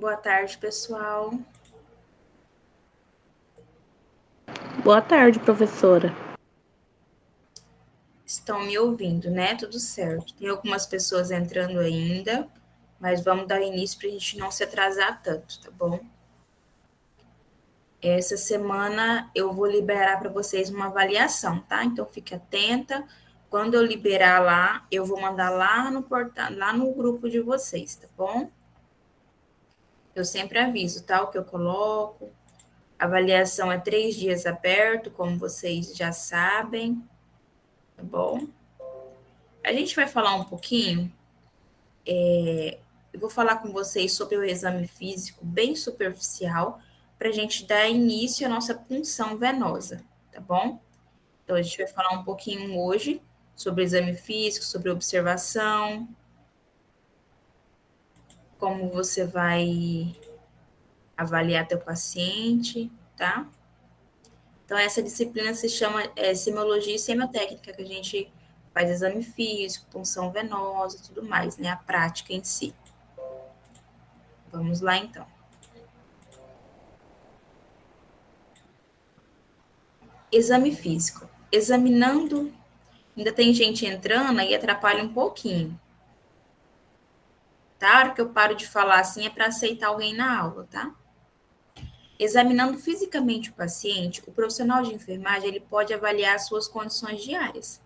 Boa tarde, pessoal. Boa tarde, professora. Estão me ouvindo, né? Tudo certo. Tem algumas pessoas entrando ainda, mas vamos dar início para a gente não se atrasar tanto, tá bom? Essa semana eu vou liberar para vocês uma avaliação, tá? Então fique atenta. Quando eu liberar lá, eu vou mandar lá no portal, lá no grupo de vocês, tá bom? Eu sempre aviso, tá? O que eu coloco. A avaliação é 3 dias aberto, como vocês já sabem, tá bom? A gente vai falar um pouquinho. Eu vou falar com vocês sobre o exame físico bem superficial para a gente dar início à nossa punção venosa, tá bom? Então, a gente vai falar um pouquinho hoje sobre o exame físico, sobre observação, como você vai avaliar teu paciente, tá? Então, essa disciplina se chama semiologia e semiotécnica, que a gente faz exame físico, punção venosa e tudo mais, né? A prática em si. Vamos lá, então. Exame físico. Examinando, ainda tem gente entrando e atrapalha um pouquinho. Tá? A hora que eu paro de falar assim é para aceitar alguém na aula, tá? Examinando fisicamente o paciente, o profissional de enfermagem ele pode avaliar as suas condições diárias,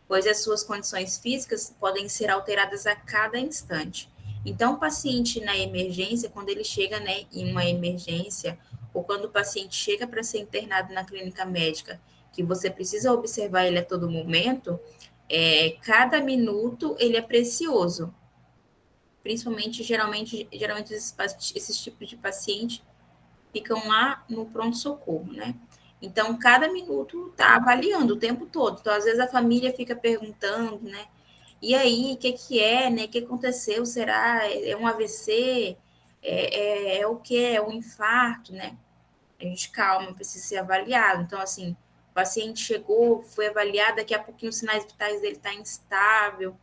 pois as suas condições físicas podem ser alteradas a cada instante. Então, o paciente na emergência, quando ele chega, né, em uma emergência, ou quando o paciente chega para ser internado na clínica médica, que você precisa observar ele a todo momento, cada minuto ele é precioso. Principalmente, geralmente esses tipos de paciente ficam lá no pronto-socorro, né? Então, cada minuto está avaliando o tempo todo. Então, às vezes, a família fica perguntando, né? E aí, o que, que é, né? O que aconteceu? Será? É um AVC? É o que? É um infarto, né? A gente, calma, precisa ser avaliado. Então, assim, o paciente chegou, foi avaliado, daqui a pouquinho os sinais vitais dele estão instável,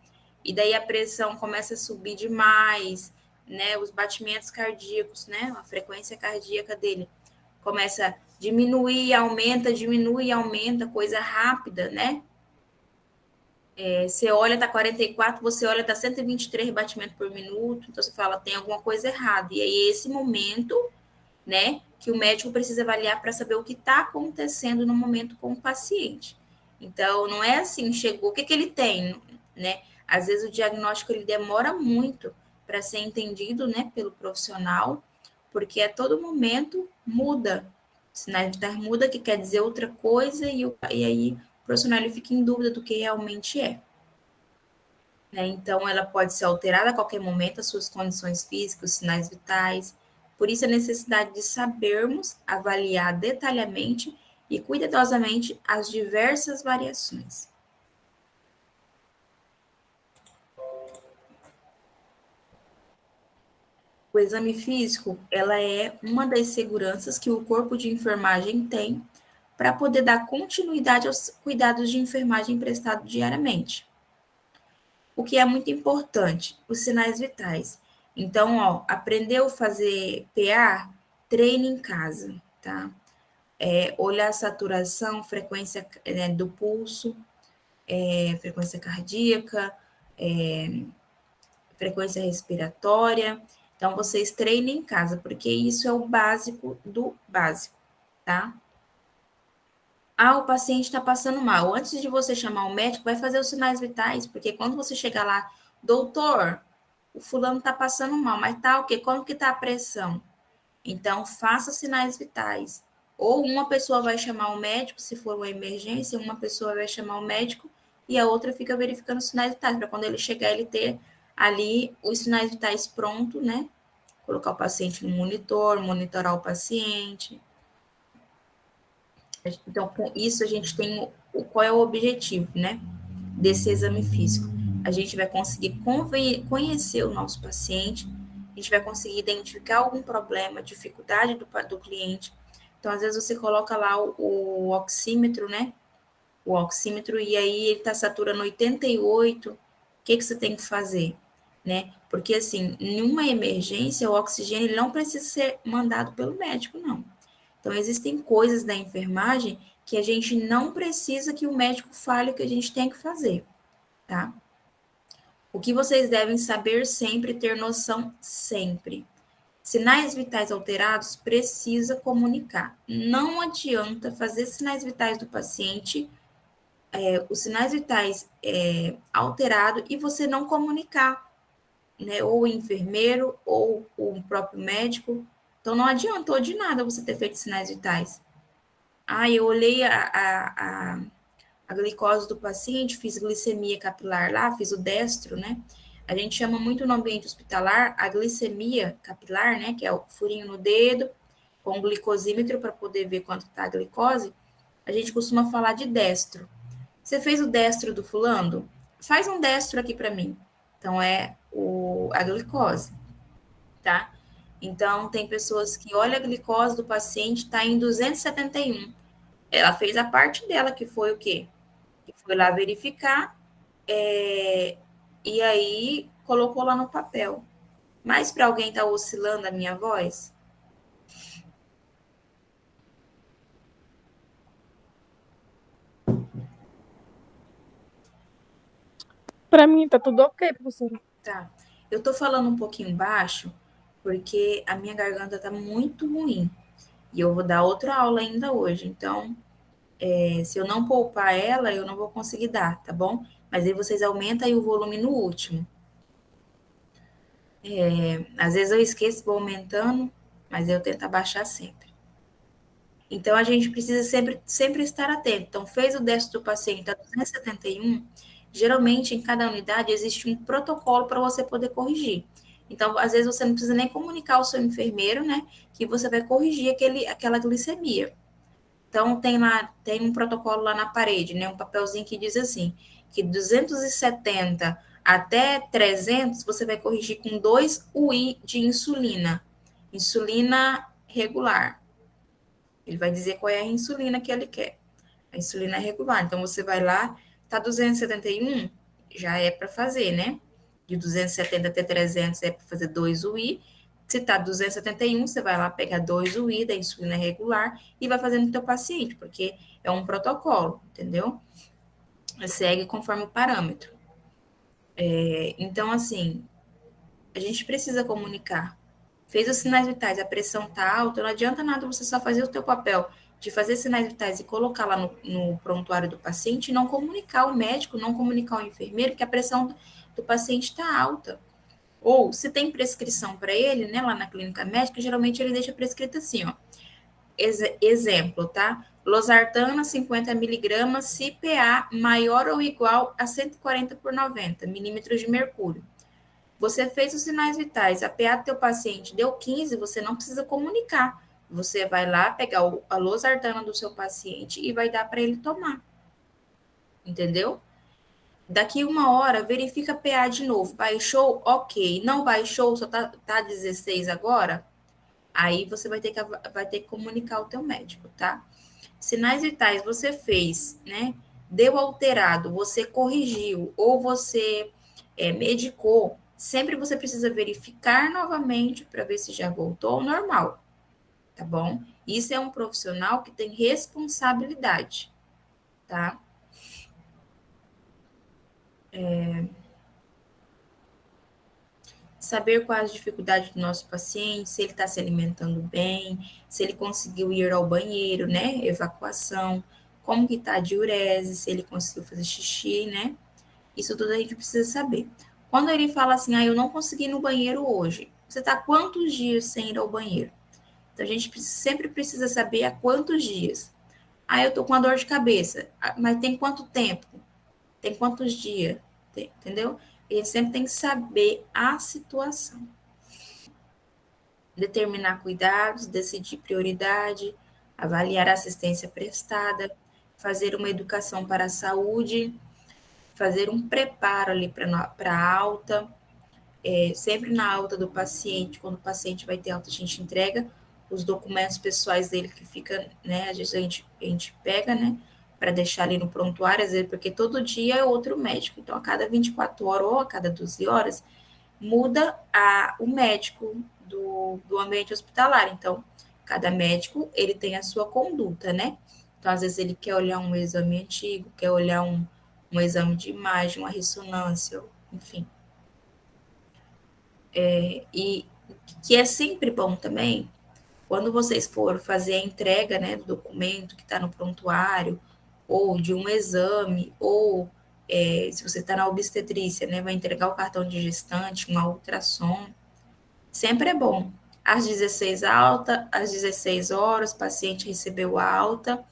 e daí a pressão começa a subir demais, né? Os batimentos cardíacos, né? A frequência cardíaca dele começa a diminuir, aumenta, diminui, aumenta, coisa rápida, né? Você olha, tá 44, você olha, tá 123 batimentos por minuto, então você fala, tem alguma coisa errada. E aí, esse momento, né, que o médico precisa avaliar para saber o que está acontecendo no momento com o paciente. Então, não é assim, chegou, o que, que ele tem, né? Às vezes o diagnóstico ele demora muito para ser entendido, né, pelo profissional, porque a todo momento muda. Sinais vitais muda, que quer dizer outra coisa, e aí o profissional ele fica em dúvida do que realmente é. Né? Então, ela pode ser alterada a qualquer momento, as suas condições físicas, os sinais vitais. Por isso, a necessidade de sabermos avaliar detalhadamente e cuidadosamente as diversas variações. O exame físico, ela é uma das seguranças que o corpo de enfermagem tem para poder dar continuidade aos cuidados de enfermagem prestados diariamente. O que é muito importante, os sinais vitais. Então, ó, aprendeu a fazer PA, treine em casa, tá? Olhar a saturação, frequência do pulso, frequência cardíaca, frequência respiratória. Então, vocês treinem em casa, porque isso é o básico do básico, tá? Ah, o paciente está passando mal. Antes de você chamar o médico, vai fazer os sinais vitais, porque quando você chegar lá, doutor, o fulano está passando mal, mas tá o quê? Como que tá a pressão? Então, faça sinais vitais. Ou uma pessoa vai chamar o médico, se for uma emergência, uma pessoa vai chamar o médico e a outra fica verificando os sinais vitais, para quando ele chegar, ele ter ali os sinais vitais pronto, né? Colocar o paciente no monitor, monitorar o paciente. Então, com isso, a gente tem qual é o objetivo, né? Desse exame físico. A gente vai conseguir conhecer o nosso paciente, a gente vai conseguir identificar algum problema, dificuldade do cliente. Então, às vezes, você coloca lá o oxímetro, né? O oxímetro, e aí ele está saturando 88. O que você tem que fazer? né? Porque, assim, em uma emergência, o oxigênio ele não precisa ser mandado pelo médico, não. Então, existem coisas da enfermagem que a gente não precisa que o médico fale o que a gente tem que fazer, tá? O que vocês devem saber sempre, ter noção sempre. Sinais vitais alterados, precisa comunicar. Não adianta fazer sinais vitais do paciente, os sinais vitais alterados e você não comunicar, né? Ou o enfermeiro ou o próprio médico. Então, não adiantou de nada você ter feito sinais vitais. Ah, eu olhei a glicose do paciente, fiz glicemia capilar lá, fiz o destro, né? A gente chama muito no ambiente hospitalar a glicemia capilar, né? Que é o furinho no dedo, com o glicosímetro para poder ver quanto está a glicose. A gente costuma falar de destro. Você fez o destro do fulano? Faz um destro aqui para mim. Então, a glicose, tá? Então, tem pessoas que olham a glicose do paciente, está em 271. Ela fez a parte dela, que foi o quê? Que foi lá verificar, e aí colocou lá no papel. Mas para alguém estar oscilando a minha voz? Pra mim tá tudo ok, professora. Tá. Eu tô falando um pouquinho baixo, porque a minha garganta tá muito ruim. E eu vou dar outra aula ainda hoje. Então, se eu não poupar ela, eu não vou conseguir dar, tá bom? Mas aí vocês aumentam aí o volume no último. Às vezes eu esqueço, vou aumentando, mas eu tento abaixar sempre. Então, a gente precisa sempre estar atento. Então, fez o destro do paciente a 271, geralmente em cada unidade existe um protocolo para você poder corrigir. Então, às vezes você não precisa nem comunicar ao seu enfermeiro, né, que você vai corrigir aquela glicemia. Então, tem um protocolo lá na parede, né, um papelzinho que diz assim, que 270 até 300 você vai corrigir com 2 UI de insulina regular. Ele vai dizer qual é a insulina que ele quer. A insulina é regular. Então, você vai lá, tá 271, já é para fazer, né? De 270 até 300 é para fazer 2 UI. Se tá 271, você vai lá pegar 2 UI da insulina regular e vai fazendo no teu paciente, porque é um protocolo, entendeu? Segue conforme o parâmetro. Então, assim, a gente precisa comunicar. Fez os sinais vitais, a pressão tá alta, não adianta nada você só fazer o teu papel de fazer sinais vitais e colocar lá no prontuário do paciente e não comunicar ao médico, não comunicar ao enfermeiro que a pressão do paciente está alta. Ou, se tem prescrição para ele, né, lá na clínica médica, geralmente ele deixa prescrito assim, ó. Exemplo, tá? Losartana, 50 miligramas, CPA maior ou igual a 140 por 90 milímetros de mercúrio. Você fez os sinais vitais, a PA do teu paciente deu 15, você não precisa comunicar. Você vai lá pegar a losartana do seu paciente e vai dar para ele tomar. Entendeu? Daqui uma hora, verifica a PA de novo. Baixou? Ok. Não baixou, só tá 16 agora? Aí você vai ter que comunicar ao teu médico, tá? Sinais vitais você fez, né? Deu alterado, você corrigiu ou você medicou, sempre você precisa verificar novamente para ver se já voltou ao normal, tá bom? Isso é um profissional que tem responsabilidade, tá? Saber quais as dificuldades do nosso paciente, se ele está se alimentando bem, se ele conseguiu ir ao banheiro, né? Evacuação, como que está a diurese, se ele conseguiu fazer xixi, né? Isso tudo a gente precisa saber. Quando ele fala assim, eu não consegui ir no banheiro hoje, você está quantos dias sem ir ao banheiro? Então, a gente sempre precisa saber há quantos dias. Eu tô com uma dor de cabeça, mas tem quanto tempo? Tem quantos dias? Entendeu? A gente sempre tem que saber a situação. Determinar cuidados, decidir prioridade, avaliar a assistência prestada, fazer uma educação para a saúde, fazer um preparo ali para a alta, sempre na alta do paciente, quando o paciente vai ter alta, a gente entrega os documentos pessoais dele que fica, né, às vezes a gente pega, né, para deixar ali no prontuário, às vezes, porque todo dia é outro médico, então a cada 24 horas ou a cada 12 horas, muda o médico do ambiente hospitalar. Então, cada médico, ele tem a sua conduta, né? Então, às vezes, ele quer olhar um exame antigo, quer olhar um exame de imagem, uma ressonância, enfim. E que é sempre bom também, quando vocês for fazer a entrega, né, do documento que está no prontuário, ou de um exame, ou se você está na obstetrícia, né, vai entregar o cartão de gestante, uma ultrassom, sempre é bom. Às 16 horas, o paciente recebeu a alta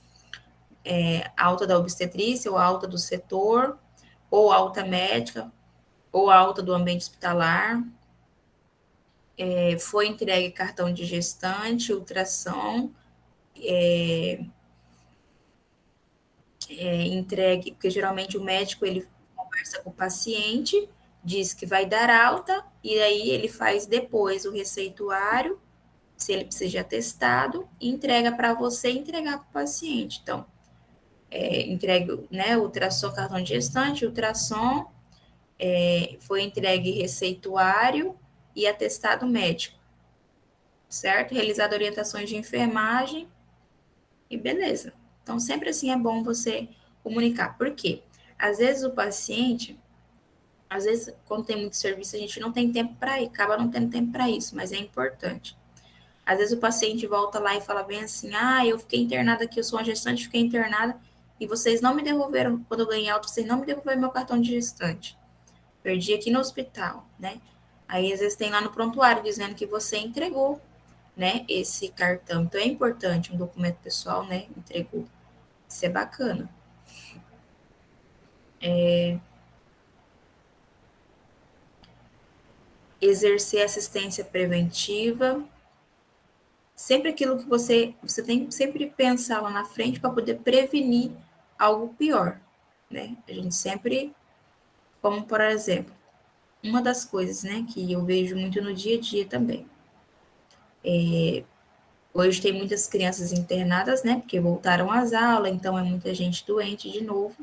da obstetrícia, ou a alta do setor, ou alta médica, ou a alta do ambiente hospitalar, foi entregue cartão de gestante, ultrassom, entregue, porque geralmente o médico ele conversa com o paciente, diz que vai dar alta, e aí ele faz depois o receituário, se ele precisa de atestado, e entrega para você entregar para o paciente. Então, entregue, né, ultrassom, cartão de gestante, ultrassom, foi entregue receituário e atestado médico, certo? Realizado orientações de enfermagem e beleza. Então, sempre assim é bom você comunicar. Por quê? Às vezes o paciente, às vezes quando tem muito serviço, a gente não tem tempo para ir, acaba não tendo tempo para isso, mas é importante. Às vezes o paciente volta lá e fala bem assim, eu fiquei internada aqui, eu sou uma gestante, fiquei internada, e vocês não me devolveram, quando eu ganhei alta, vocês não me devolveram meu cartão de gestante. Perdi aqui no hospital, né? Aí às vezes tem lá no prontuário dizendo que você entregou, né, esse cartão. Então é importante um documento pessoal, né, entregou. Isso é bacana. Exercer assistência preventiva. Sempre aquilo que você tem que sempre pensar lá na frente para poder prevenir algo pior, né? A gente sempre, como por exemplo, uma das coisas, né, que eu vejo muito no dia a dia também. Hoje tem muitas crianças internadas, né, porque voltaram às aulas, então é muita gente doente de novo,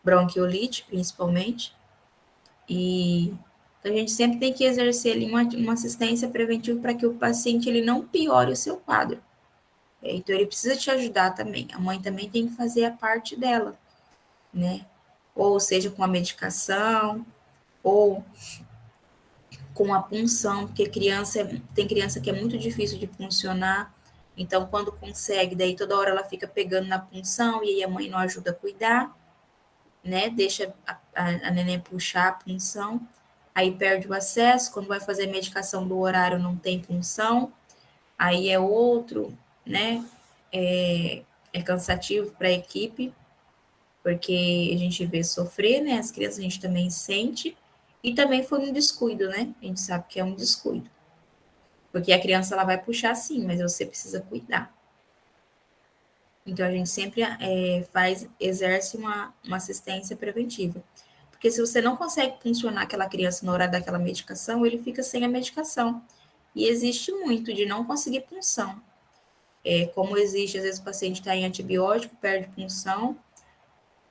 bronquiolite principalmente, e então a gente sempre tem que exercer ali uma assistência preventiva para que o paciente ele não piore o seu quadro. Então ele precisa te ajudar também. A mãe também tem que fazer a parte dela, né? Ou seja, com a medicação, ou com a punção, porque tem criança que é muito difícil de puncionar. Então, quando consegue, daí toda hora ela fica pegando na punção e aí a mãe não ajuda a cuidar, né? Deixa a neném puxar a punção, aí perde o acesso. Quando vai fazer a medicação do horário, não tem punção, aí é outro, né? É cansativo para a equipe, porque a gente vê sofrer, né? As crianças a gente também sente, e também foi um descuido, né? A gente sabe que é um descuido, porque a criança ela vai puxar sim, mas você precisa cuidar. Então a gente sempre exerce uma assistência preventiva. Porque se você não consegue funcionar aquela criança na hora daquela medicação, ele fica sem a medicação. E existe muito de não conseguir punção. Como existe, às vezes o paciente está em antibiótico, perde punção,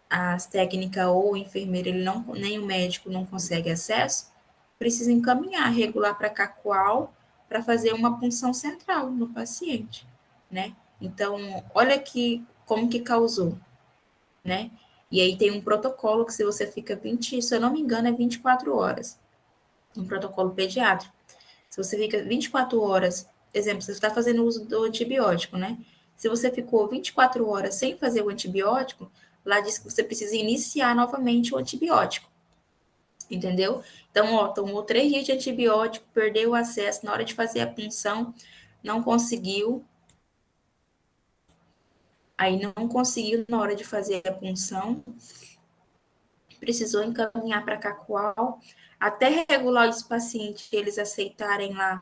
as técnicas ou o enfermeiro, ele não, nem o médico não consegue acesso, precisa encaminhar, regular para cacual, para fazer uma punção central no paciente, né? Então, olha que como que causou, né? E aí tem um protocolo que se você fica 20, se eu não me engano, é 24 horas, um protocolo pediátrico. Se você fica 24 horas, exemplo, você está fazendo uso do antibiótico, né? Se você ficou 24 horas sem fazer o antibiótico, lá diz que você precisa iniciar novamente o antibiótico, entendeu? Então, ó, tomou 3 dias de antibiótico, perdeu o acesso na hora de fazer a punção, não conseguiu, aí não conseguiu na hora de fazer a punção, precisou encaminhar para Cacoal, até regular os pacientes, eles aceitarem lá,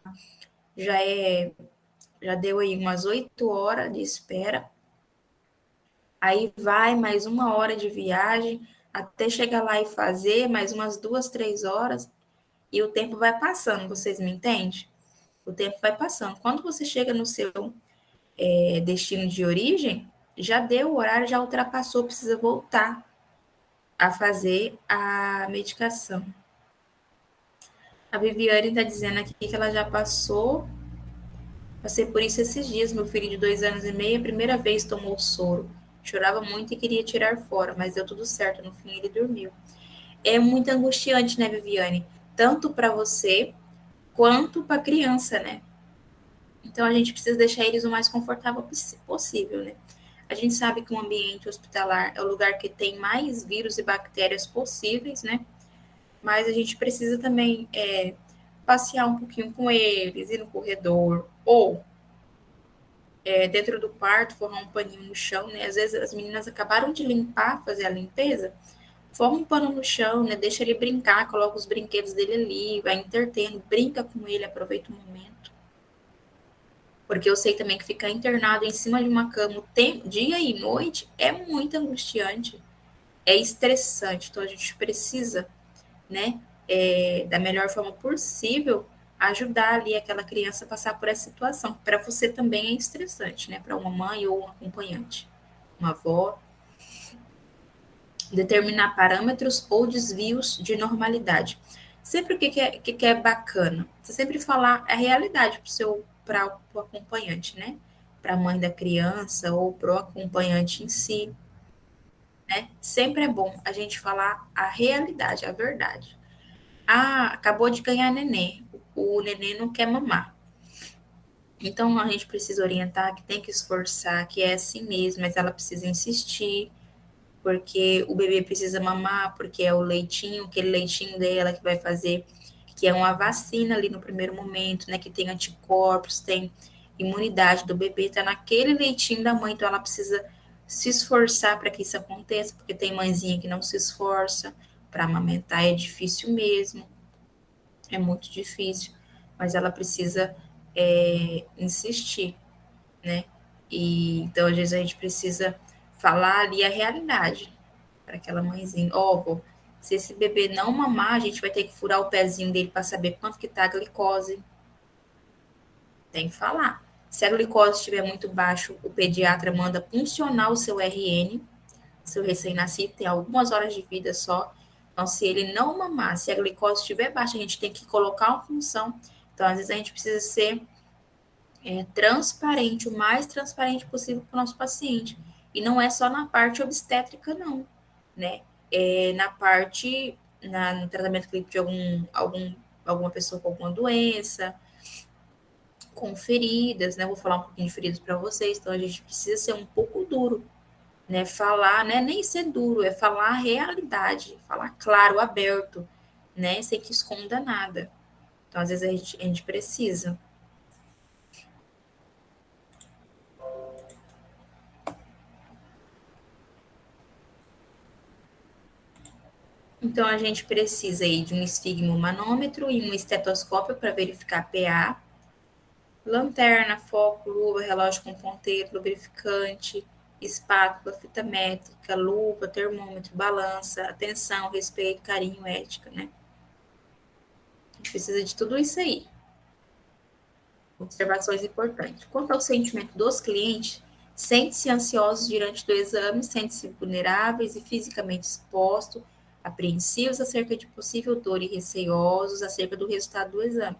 já já deu aí umas 8 horas de espera, aí vai mais 1 hora de viagem, até chegar lá e fazer mais umas 2, 3 horas, e o tempo vai passando, vocês me entendem? O tempo vai passando. Quando você chega no seu destino de origem, já deu o horário, já ultrapassou, precisa voltar a fazer a medicação. A Viviane está dizendo aqui que ela já passei por isso esses dias. Meu filho de 2 anos e meio, a primeira vez tomou soro. Chorava muito e queria tirar fora, mas deu tudo certo. No fim, ele dormiu. É muito angustiante, né, Viviane? Tanto para você quanto para a criança, né? Então, a gente precisa deixar eles o mais confortável possível, né? A gente sabe que o ambiente hospitalar é o lugar que tem mais vírus e bactérias possíveis, né? Mas a gente precisa também passear um pouquinho com eles, ir no corredor, ou dentro do quarto, formar um paninho no chão, né? Às vezes as meninas acabaram de limpar, fazer a limpeza, forma um pano no chão, né? Deixa ele brincar, coloca os brinquedos dele ali, vai entretendo, brinca com ele, aproveita o momento. Porque eu sei também que ficar internado em cima de uma cama dia e noite é muito angustiante, é estressante. Então a gente precisa, né, da melhor forma possível, ajudar ali aquela criança a passar por essa situação. Para você também é estressante, né? Para uma mãe ou um acompanhante, uma avó. Determinar parâmetros ou desvios de normalidade. Sempre o que é bacana? Você sempre falar a realidade para o acompanhante, né? Para a mãe da criança ou para o acompanhante em si, né? Sempre é bom a gente falar a realidade, a verdade. Ah, acabou de ganhar neném. O neném não quer mamar. Então a gente precisa orientar que tem que esforçar, que é assim mesmo, mas ela precisa insistir, porque o bebê precisa mamar, porque é o leitinho, aquele leitinho dela que vai fazer, que é uma vacina ali no primeiro momento, né? Que tem anticorpos, tem imunidade do bebê, tá naquele leitinho da mãe, então ela precisa se esforçar para que isso aconteça, porque tem mãezinha que não se esforça para amamentar, é difícil mesmo, é muito difícil, mas ela precisa insistir, né? E então, às vezes, a gente precisa falar ali a realidade para aquela mãezinha. Ó, oh, se esse bebê não mamar, a gente vai ter que furar o pezinho dele para saber quanto que tá a glicose. Tem que falar. Se a glicose estiver muito baixo, o pediatra manda puncionar o seu RN, seu recém-nascido tem algumas horas de vida só. Então, se ele não mamar, se a glicose estiver baixa, a gente tem que colocar uma punção. Então, às vezes, a gente precisa ser transparente, o mais transparente possível para o nosso paciente. E não é só na parte obstétrica, não, né? Na parte, no tratamento clínico de alguma pessoa com alguma doença, com feridas, né? Vou falar um pouquinho de feridas para vocês, então a gente precisa ser um pouco duro, né? Falar, né? Nem ser duro, é falar a realidade, falar claro, aberto, né? Sem que esconda nada. Então, às vezes, a gente precisa. Então, a gente precisa aí de um esfigmomanômetro e um estetoscópio para verificar pA, lanterna, foco, luva, relógio com ponteiro, lubrificante, espátula, fita métrica, luva, termômetro, balança, atenção, respeito, carinho, ética, né? A gente precisa de tudo isso aí. Observações importantes. Quanto ao sentimento dos clientes, sente-se ansiosos diante do exame, sente-se vulneráveis e fisicamente expostos, apreensivos acerca de possível dor e receosos acerca do resultado do exame.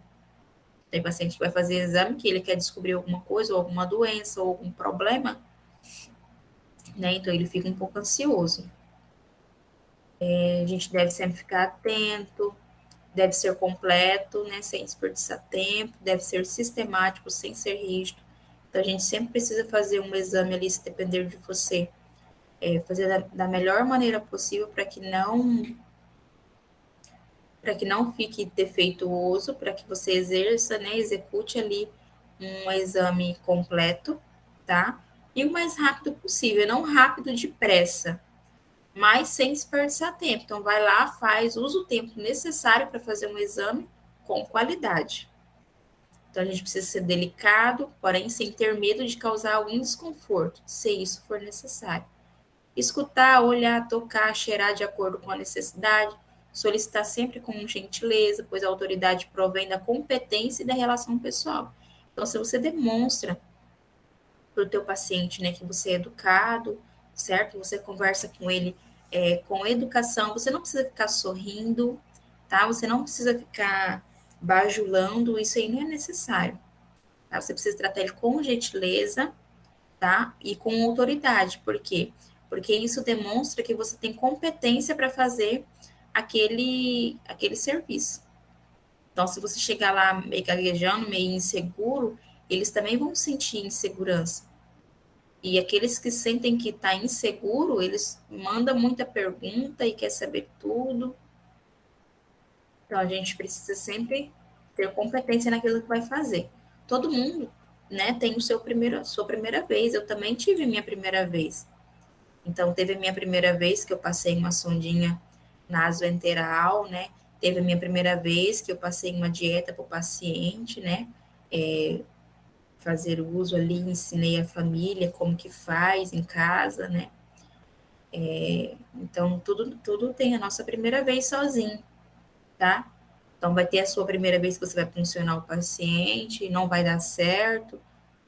Tem paciente que vai fazer exame que ele quer descobrir alguma coisa, ou alguma doença, ou algum problema, né? Então ele fica um pouco ansioso. A gente deve sempre ficar atento, deve ser completo, né? Sem desperdiçar tempo, deve ser sistemático, sem ser rígido. Então a gente sempre precisa fazer um exame ali, se depender de você, fazer da melhor maneira possível para que não fique defeituoso, para que você exerça, né, execute ali um exame completo, tá? E o mais rápido possível, não rápido depressa, mas sem desperdiçar tempo. Então, vai lá, usa o tempo necessário para fazer um exame com qualidade. Então, a gente precisa ser delicado, porém sem ter medo de causar algum desconforto, se isso for necessário. Escutar, olhar, tocar, cheirar de acordo com a necessidade, solicitar sempre com gentileza, pois a autoridade provém da competência e da relação pessoal. Então, se você demonstra para o teu paciente, né, que você é educado, certo? Você conversa com ele com educação, você não precisa ficar sorrindo, tá? Você não precisa ficar bajulando, isso aí não é necessário. Tá? Você precisa tratar ele com gentileza, tá? E com autoridade. Por quê? Porque isso demonstra que você tem competência para fazer aquele serviço. Então, se você chegar lá meio gaguejando, meio inseguro, eles também vão sentir insegurança. E aqueles que sentem que está inseguro, eles mandam muita pergunta e quer saber tudo. Então, a gente precisa sempre ter competência naquilo que vai fazer. Todo mundo, né, tem sua primeira vez. Eu também tive minha primeira vez. Então, teve a minha primeira vez que eu passei uma sondinha nasoenteral, né? Teve a minha primeira vez que eu passei uma dieta para o paciente, né? Fazer uso ali, ensinei a família como que faz em casa, né? Então, tudo tem a nossa primeira vez sozinho, tá? Então, vai ter a sua primeira vez que você vai funcionar o paciente, não vai dar certo,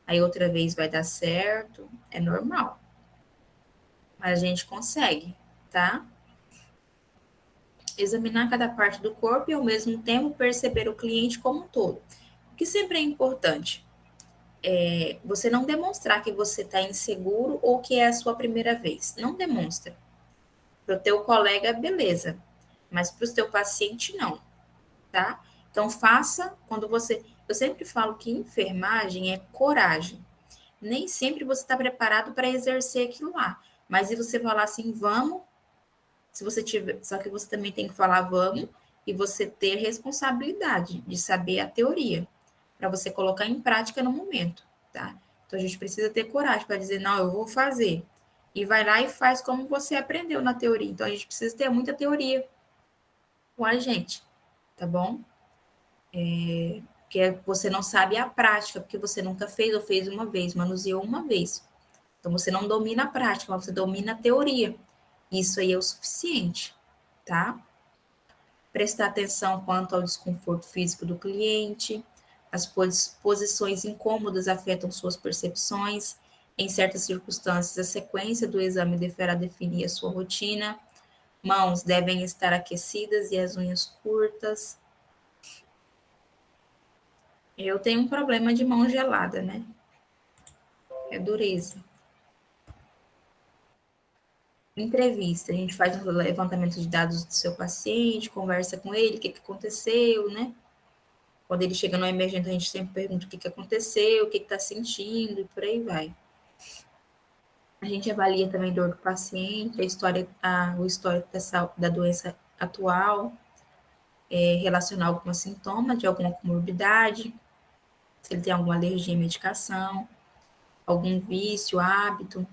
aí outra vez vai dar certo, é normal. Mas a gente consegue, tá? Examinar cada parte do corpo e, ao mesmo tempo, perceber o cliente como um todo. O que sempre é importante é você não demonstrar que você está inseguro ou que é a sua primeira vez. Não demonstra. Para o teu colega, beleza, mas para o teu paciente, não, tá? Então, faça quando você... Eu sempre falo que enfermagem é coragem. Nem sempre você está preparado para exercer aquilo lá. Mas se você falar assim, vamos, se você tiver, só que você também tem que falar vamos e você ter responsabilidade de saber a teoria para você colocar em prática no momento, tá? Então a gente precisa ter coragem para dizer não, eu vou fazer. E vai lá e faz como você aprendeu na teoria. Então a gente precisa ter muita teoria com a gente, tá bom? Porque você não sabe a prática, porque você nunca fez ou fez uma vez, manuseou uma vez. Então você não domina a prática, mas você domina a teoria. Isso aí é o suficiente, tá? Prestar atenção quanto ao desconforto físico do cliente, as posições incômodas afetam suas percepções, em certas circunstâncias, a sequência do exame deverá definir a sua rotina, mãos devem estar aquecidas e as unhas curtas. Eu tenho um problema de mão gelada, né? É dureza. Entrevista, a gente faz um levantamento de dados do seu paciente, conversa com ele, o que aconteceu, né? Quando ele chega no emergente, a gente sempre pergunta o que aconteceu, o que está sentindo e por aí vai. A gente avalia também a dor do paciente, o histórico da doença atual, relacionar algum sintoma de alguma comorbidade, se ele tem alguma alergia à medicação, algum vício, hábito,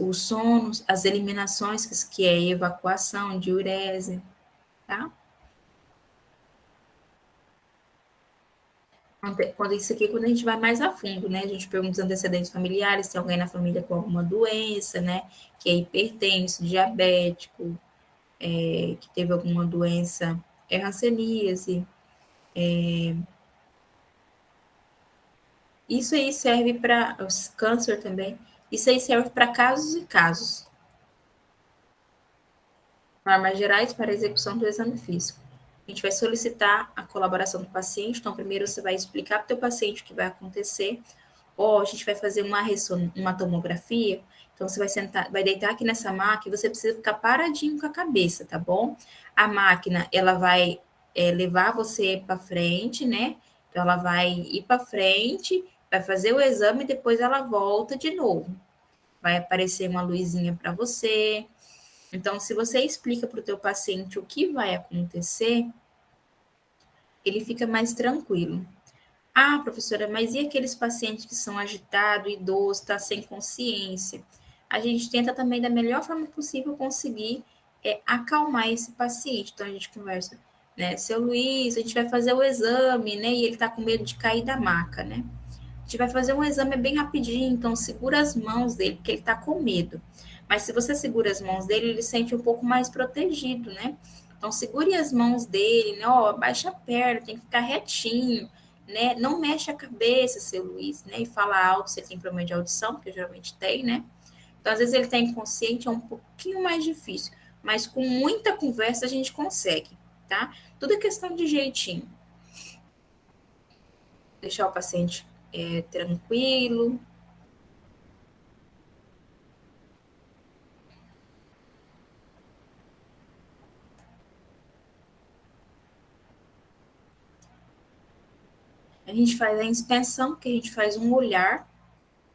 o sono, as eliminações, que é evacuação, diurese, tá? Quando isso aqui, quando a gente vai mais a fundo, né? A gente pergunta os antecedentes familiares, se tem alguém na família com alguma doença, né? Que é hipertenso, diabético, que teve alguma doença, hanseníase. Isso aí serve para câncer também. Isso aí serve para casos e casos. Normas gerais para a execução do exame físico. A gente vai solicitar a colaboração do paciente. Então, primeiro você vai explicar para o teu paciente o que vai acontecer. Ou a gente vai fazer uma tomografia. Então, você vai sentar, vai deitar aqui nessa máquina e você precisa ficar paradinho com a cabeça, tá bom? A máquina, ela vai levar você para frente, né? Então, ela vai ir para frente, vai fazer o exame e depois ela volta de novo. Vai aparecer uma luzinha para você. Então, se você explica para o teu paciente o que vai acontecer, ele fica mais tranquilo. Ah, professora, mas e aqueles pacientes que são agitados, idosos, tá sem consciência? A gente tenta também, da melhor forma possível, conseguir acalmar esse paciente. Então, a gente conversa, né? Seu Luiz, a gente vai fazer o exame, né? E ele tá com medo de cair da maca, né? A gente vai fazer um exame bem rapidinho, então segura as mãos dele, porque ele tá com medo. Mas se você segura as mãos dele, ele se sente um pouco mais protegido, né? Então, segure as mãos dele, né? Ó, baixa a perna, tem que ficar retinho, né? Não mexe a cabeça, seu Luiz, né? E fala alto se ele tem problema de audição, porque geralmente tem, né? Então, às vezes ele está inconsciente, é um pouquinho mais difícil, mas com muita conversa a gente consegue, tá? Tudo é questão de jeitinho. Deixar o paciente tranquilo. A gente faz a inspeção, que a gente faz um olhar,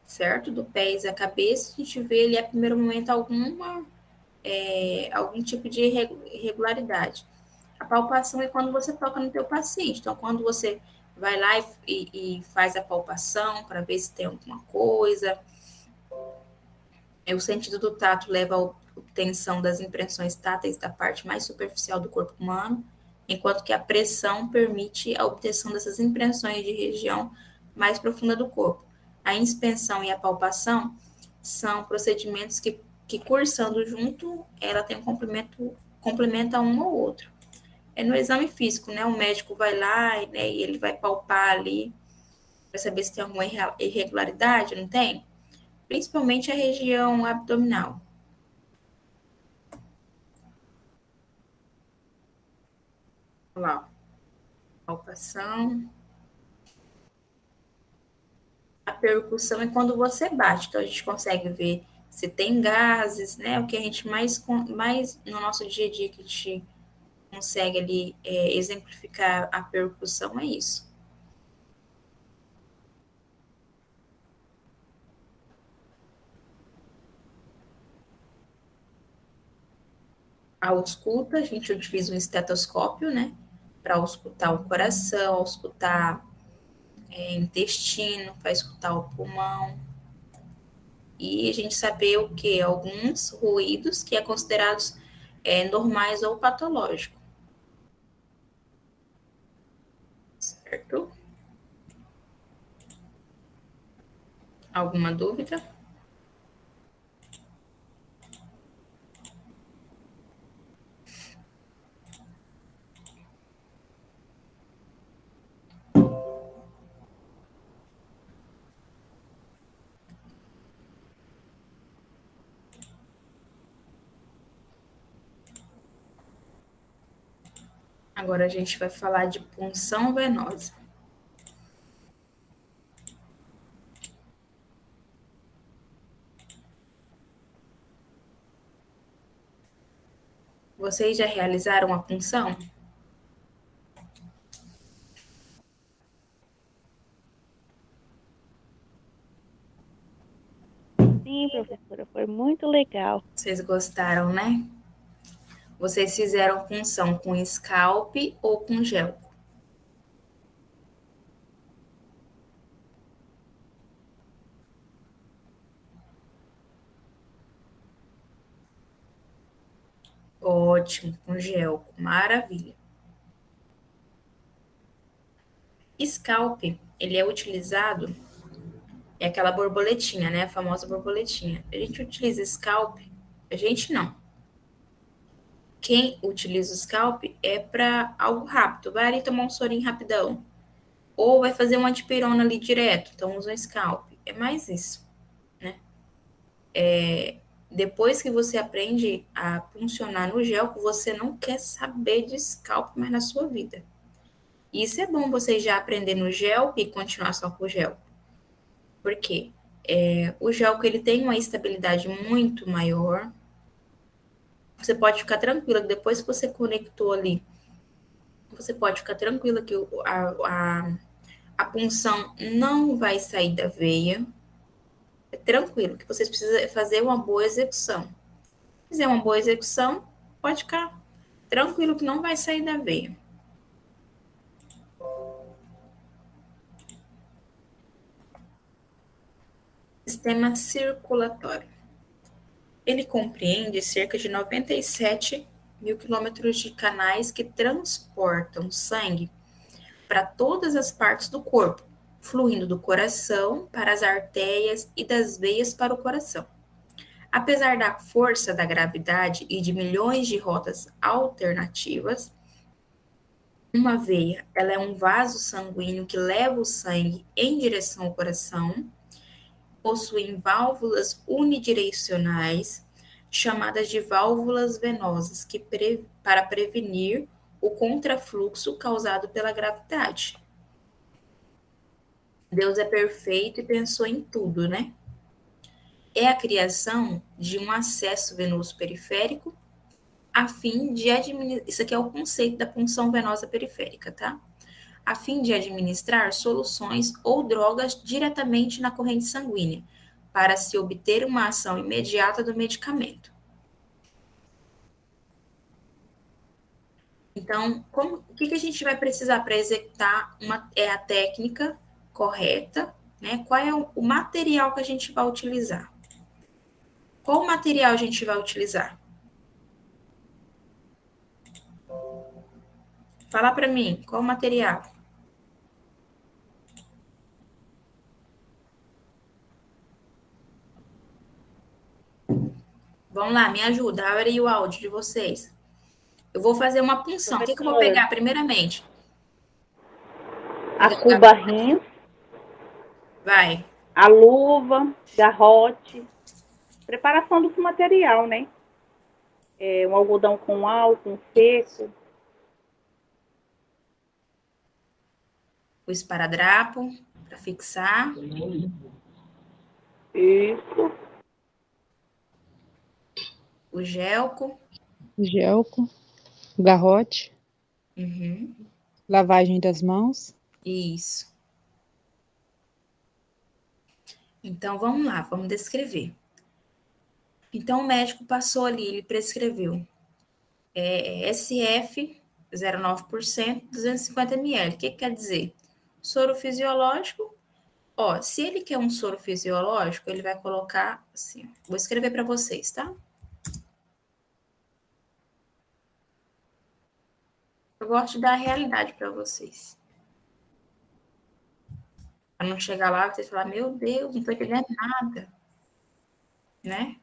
certo? Do pés à cabeça, a gente vê ali a primeiro momento algum tipo de irregularidade. A palpação é quando você toca no teu paciente. Então, quando você vai lá e faz a palpação para ver se tem alguma coisa, o sentido do tato leva à obtenção das impressões táteis da parte mais superficial do corpo humano, enquanto que a pressão permite a obtenção dessas impressões de região mais profunda do corpo. A inspeção e a palpação são procedimentos que cursando junto, ela tem complementa um ao outro. É no exame físico, né? O médico vai lá e ele vai palpar ali para saber se tem alguma irregularidade, não tem? Principalmente a região abdominal. Olha lá, palpação. A percussão é quando você bate, então a gente consegue ver se tem gases, né? O que a gente mais no nosso dia a dia que a gente consegue ali exemplificar a percussão é isso. A ausculta, a gente utiliza um estetoscópio, né? Para auscultar o coração, auscultar intestino, para escutar o pulmão. E a gente saber o que? Alguns ruídos que é considerados normais ou patológicos, certo? Alguma dúvida? Agora a gente vai falar de punção venosa. Vocês já realizaram a punção? Sim, professora, foi muito legal. Vocês gostaram, né? Vocês fizeram punção com scalp ou com gel? Ótimo, com gel, maravilha. Scalp, ele é utilizado, é aquela borboletinha, né? A famosa borboletinha. A gente utiliza scalp, a gente não. Quem utiliza o scalp é para algo rápido. Vai ali tomar um sorinho rapidão. Ou vai fazer uma dipirona ali direto. Então usa um scalp. É mais isso, né? Depois que você aprende a funcionar no gel, você não quer saber de scalp mais na sua vida. E isso é bom você já aprender no gel e continuar só com o gel. Por quê? O gel que ele tem uma estabilidade muito maior. Você pode ficar tranquila que depois que você conectou ali, você pode ficar tranquila que a punção não vai sair da veia. É tranquilo, que vocês precisam fazer uma boa execução. Se fizer uma boa execução, pode ficar tranquilo que não vai sair da veia. Sistema circulatório. Ele compreende cerca de 97 mil quilômetros de canais que transportam sangue para todas as partes do corpo, fluindo do coração para as artérias e das veias para o coração. Apesar da força da gravidade e de milhões de rotas alternativas, uma veia, ela é um vaso sanguíneo que leva o sangue em direção ao coração, possuem válvulas unidirecionais, chamadas de válvulas venosas, para prevenir o contrafluxo causado pela gravidade. Deus é perfeito e pensou em tudo, né? É a criação de um acesso venoso periférico a fim de administrar. Isso aqui é o conceito da punção venosa periférica, tá? A fim de administrar soluções ou drogas diretamente na corrente sanguínea, para se obter uma ação imediata do medicamento. Então, o que a gente vai precisar para executar a técnica correta, né? Qual é o material que a gente vai utilizar? Qual material a gente vai utilizar? Fala para mim, qual o material? Vamos lá, me ajuda, abre aí o áudio de vocês. Eu vou fazer uma punção. O que eu vou pegar primeiramente? A cuba rins, Vai. a luva, garrote, preparação do material, né? Um algodão com álcool, seco. O esparadrapo para fixar. Isso. O gelco. Gelco, garrote, Uhum. lavagem das mãos. Isso. Então, vamos lá, vamos descrever. Então, o médico passou ali, ele prescreveu SF 0,9%, 250 ml. O que quer dizer? Soro fisiológico. Ó, se ele quer um soro fisiológico, ele vai colocar assim. Vou escrever para vocês, tá? Eu gosto de dar a realidade para vocês. Para não chegar lá e você falar, meu Deus, não estou entendendo nada. Né?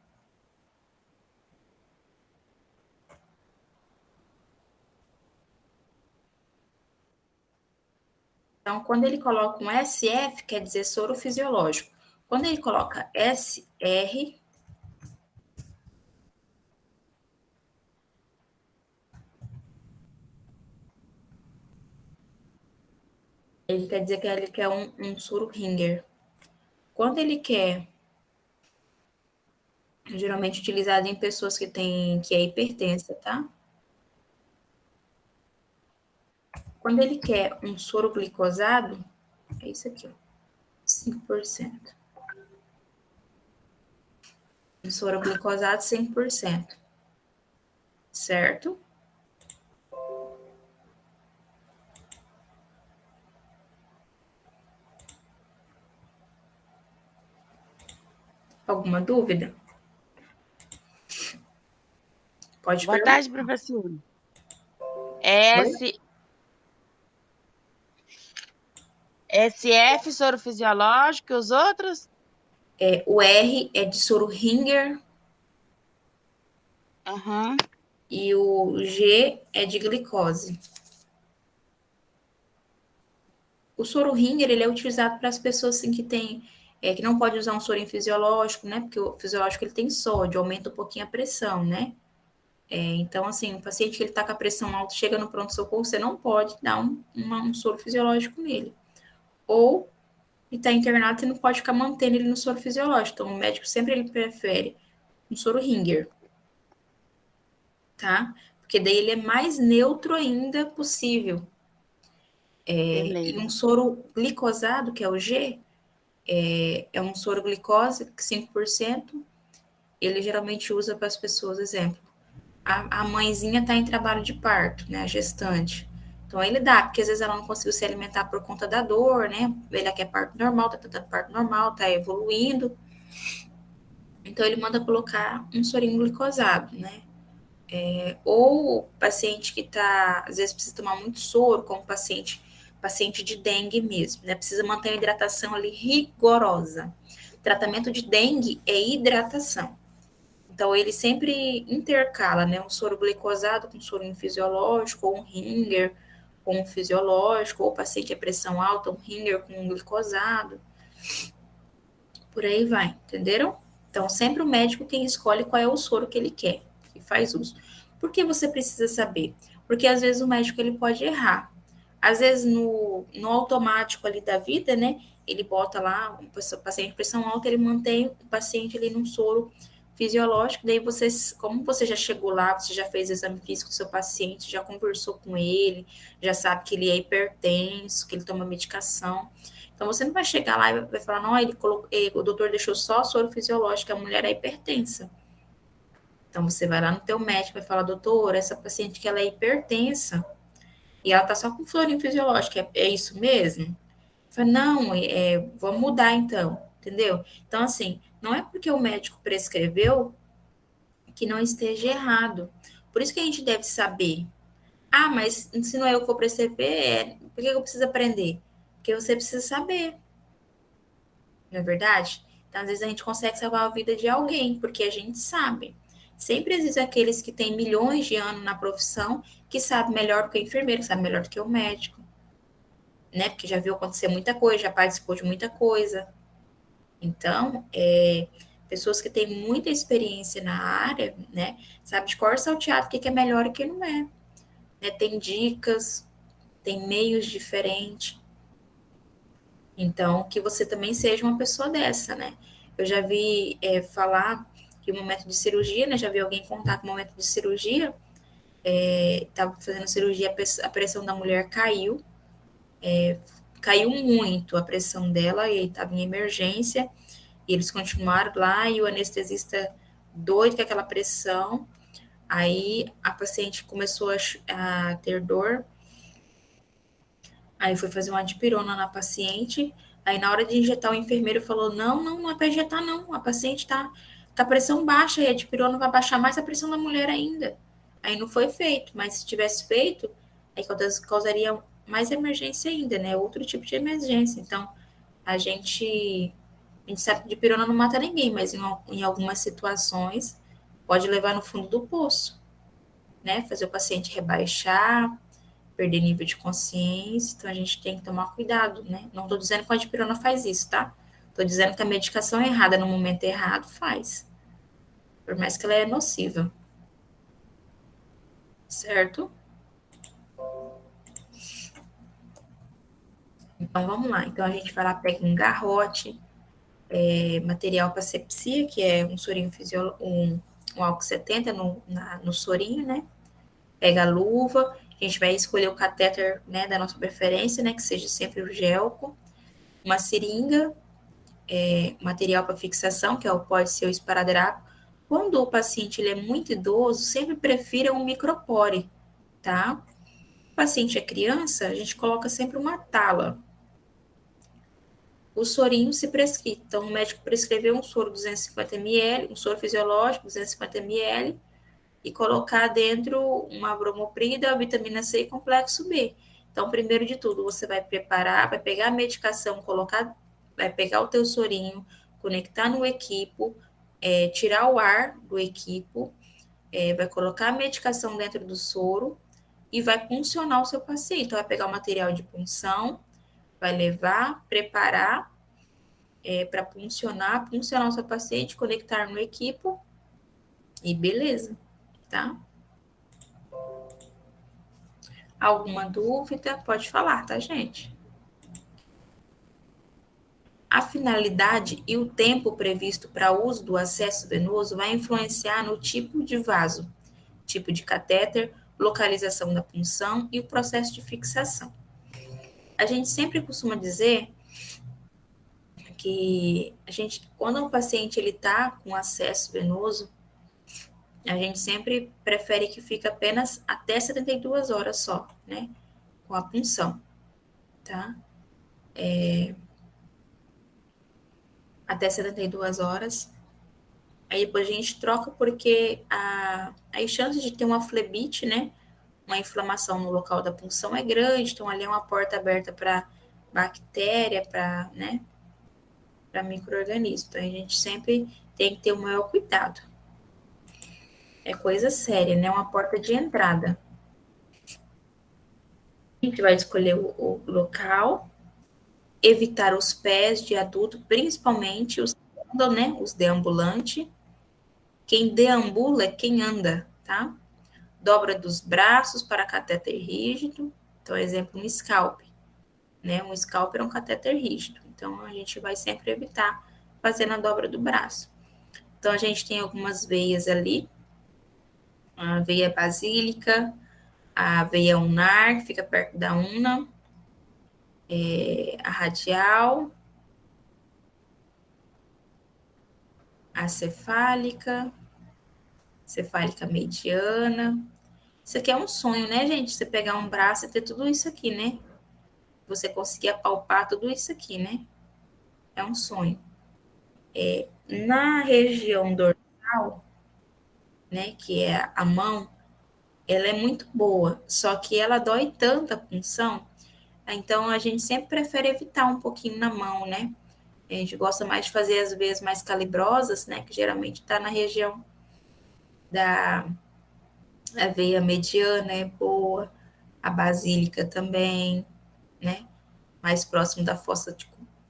Então, quando ele coloca um SF, quer dizer soro fisiológico. Quando ele coloca SR, ele quer dizer que ele quer um soro Ringer. Quando ele quer, geralmente utilizado em pessoas que é hipertensa, tá? Quando ele quer um soro glicosado, é isso aqui, ó, 5%. Um soro glicosado 100%. Certo? Alguma dúvida? Pode Boa perguntar. tarde, professor. SF, soro fisiológico, e os outros? O R é de soro Ringer. Uhum. E o G é de glicose. O soro Ringer, ele é utilizado para as pessoas assim, que não pode usar um soro fisiológico, né? Porque o fisiológico ele tem sódio, aumenta um pouquinho a pressão, né? Então, assim, o paciente que ele está com a pressão alta, chega no pronto-socorro, você não pode dar um soro fisiológico nele. Ou ele está internado, você não pode ficar mantendo ele no soro fisiológico. Então, o médico sempre ele prefere um soro Ringer, tá? Porque daí ele é mais neutro ainda possível. E um soro glicosado, que é o G, é um soro glicose, 5%. Ele geralmente usa para as pessoas, exemplo, a mãezinha está em trabalho de parto, né, a gestante. Então, ele dá, porque às vezes ela não conseguiu se alimentar por conta da dor, né? Ele quer parto normal, tá tentando parto normal, tá evoluindo. Então, ele manda colocar um sorinho glicosado, né? Ou paciente que tá, às vezes precisa tomar muito soro, como paciente de dengue mesmo, né? Precisa manter a hidratação ali rigorosa. Tratamento de dengue é hidratação. Então, ele sempre intercala, né? Um soro glicosado com soro fisiológico, ou um Ringer com um fisiológico, ou o paciente é pressão alta, um Ringer com um glicosado. Por aí vai, entenderam? Então, sempre o médico quem escolhe qual é o soro que ele quer, que faz uso. Por que você precisa saber? porque às vezes o médico ele pode errar. Às vezes no automático ali da vida, né, ele bota lá o paciente de pressão alta, ele mantém o paciente ali num soro fisiológico, daí você, como você já chegou lá, você já fez exame físico do seu paciente, já conversou com ele, já sabe que ele é hipertenso, que ele toma medicação. Então você não vai chegar lá e vai falar, não, o doutor deixou só soro fisiológico, a mulher é hipertensa. Então você vai lá no teu médico e vai falar, doutor, essa paciente que ela é hipertensa e ela tá só com florinho fisiológico, é isso mesmo? Fala, não, vamos mudar então, entendeu? Então, assim, não é porque o médico prescreveu que não esteja errado. Por isso que a gente deve saber. Ah, mas se não é eu que vou prescrever, por que eu preciso aprender? Porque você precisa saber, não é verdade? Então, às vezes a gente consegue salvar a vida de alguém, porque a gente sabe. Sempre existem aqueles que têm milhões de anos na profissão, que sabem melhor do que o enfermeiro, que sabem melhor do que o médico, né? Porque já viu acontecer muita coisa, já participou de muita coisa. Então, pessoas que têm muita experiência na área, né? Sabe de cor salteado o que é melhor e o que não é. Né? Tem dicas, tem meios diferentes. Então, que você também seja uma pessoa dessa, né? Eu já vi falar que o momento de cirurgia, né? Já vi alguém contar que o momento de cirurgia, estava fazendo cirurgia, a pressão da mulher caiu, caiu muito a pressão dela e estava em emergência. E eles continuaram lá e o anestesista doido com aquela pressão. Aí a paciente começou a ter dor. Aí foi fazer uma dipirona na paciente. Aí na hora de injetar, o enfermeiro falou: não é para injetar, não. A paciente tá com a pressão baixa e a dipirona vai baixar mais a pressão da mulher ainda. Aí não foi feito, mas se tivesse feito, aí causaria mais emergência ainda, né? Outro tipo de emergência. Então, a gente sabe que dipirona não mata ninguém, mas em algumas situações pode levar no fundo do poço, né? Fazer o paciente rebaixar, perder nível de consciência. Então a gente tem que tomar cuidado, né? Não estou dizendo que a dipirona faz isso, tá? Estou dizendo que a medicação errada no momento errado faz. Por mais que ela é nociva. Certo? Então vamos lá. Então a gente vai lá, pega um garrote, material para sepsia, que é um sorinho um álcool 70 no sorinho, né? Pega a luva, a gente vai escolher o catéter, né, da nossa preferência, né, que seja sempre o gelco, uma seringa, material para fixação, que pode ser o esparadrapo. Quando o paciente ele é muito idoso, sempre prefira um micropore, tá? O paciente é criança, a gente coloca sempre uma tala. O sorinho se prescreve. Então, o médico prescreveu um soro 250 ml, um soro fisiológico 250 ml, e colocar dentro uma bromoprida, vitamina C e complexo B. Então, primeiro de tudo, você vai preparar, vai pegar a medicação, vai pegar o teu sorinho, conectar no equipo, tirar o ar do equipo, vai colocar a medicação dentro do soro e vai puncionar o seu paciente. Então, vai pegar o material de punção, vai levar, preparar para puncionar o seu paciente, conectar no equipo e beleza, tá? Alguma dúvida? Pode falar, tá, gente? A finalidade e o tempo previsto para o uso do acesso venoso vai influenciar no tipo de vaso, tipo de catéter, localização da punção e o processo de fixação. A gente sempre costuma dizer que quando um paciente ele está com acesso venoso, a gente sempre prefere que fique apenas até 72 horas só, né? Com a punção, tá? Até 72 horas. Aí depois a gente troca porque a chance de ter uma flebite, né? Uma inflamação no local da punção é grande, então ali é uma porta aberta para bactéria, para, né? Para micro-organismo. Então a gente sempre tem que ter o maior cuidado. É coisa séria, né? Uma porta de entrada. A gente vai escolher o local, evitar os pés de adulto, principalmente os deambulantes. Quem deambula é quem anda, tá? Dobra dos braços para catéter rígido. Então, exemplo, um scalp, né? Um scalp é um catéter rígido. Então, a gente vai sempre evitar fazendo a dobra do braço. Então, a gente tem algumas veias ali. A veia basílica, a veia ulnar, que fica perto da una, a radial, a cefálica mediana. Isso aqui é um sonho, né, gente? Você pegar um braço e ter tudo isso aqui, né? Você conseguir apalpar tudo isso aqui, né? É um sonho. Na região dorsal, né, que é a mão, ela é muito boa, só que ela dói tanta punção, então a gente sempre prefere evitar um pouquinho na mão, né? A gente gosta mais de fazer as veias mais calibrosas, né? Que geralmente está na região da veia mediana, é boa, a basílica também, né? Mais próximo da fossa,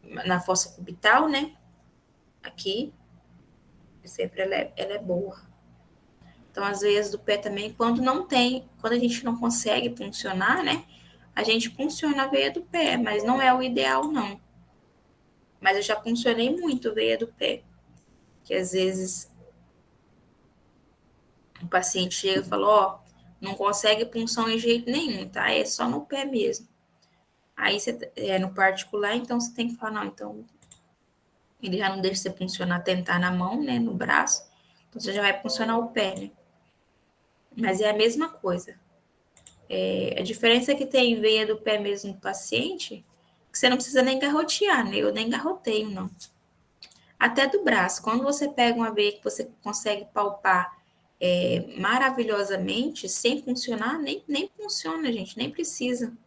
na fossa cubital, né? Aqui, sempre ela é boa. Então, as veias do pé também, quando a gente não consegue puncionar, né? A gente punciona a veia do pé, mas não é o ideal, não. Mas eu já puncionei muito veia do pé, que às vezes o paciente chega e fala, ó, não consegue punção de jeito nenhum, tá? É só no pé mesmo. Aí, no particular, então você tem que falar, não, então ele já não deixa você funcionar, tentar na mão, né, no braço, então você já vai funcionar o pé, né? Mas é a mesma coisa. A diferença é que tem veia do pé mesmo do paciente, que você não precisa nem garrotear, né? Eu nem garroteio, não. Até do braço. Quando você pega uma veia que você consegue palpar maravilhosamente, sem funcionar, nem funciona, gente, nem precisa.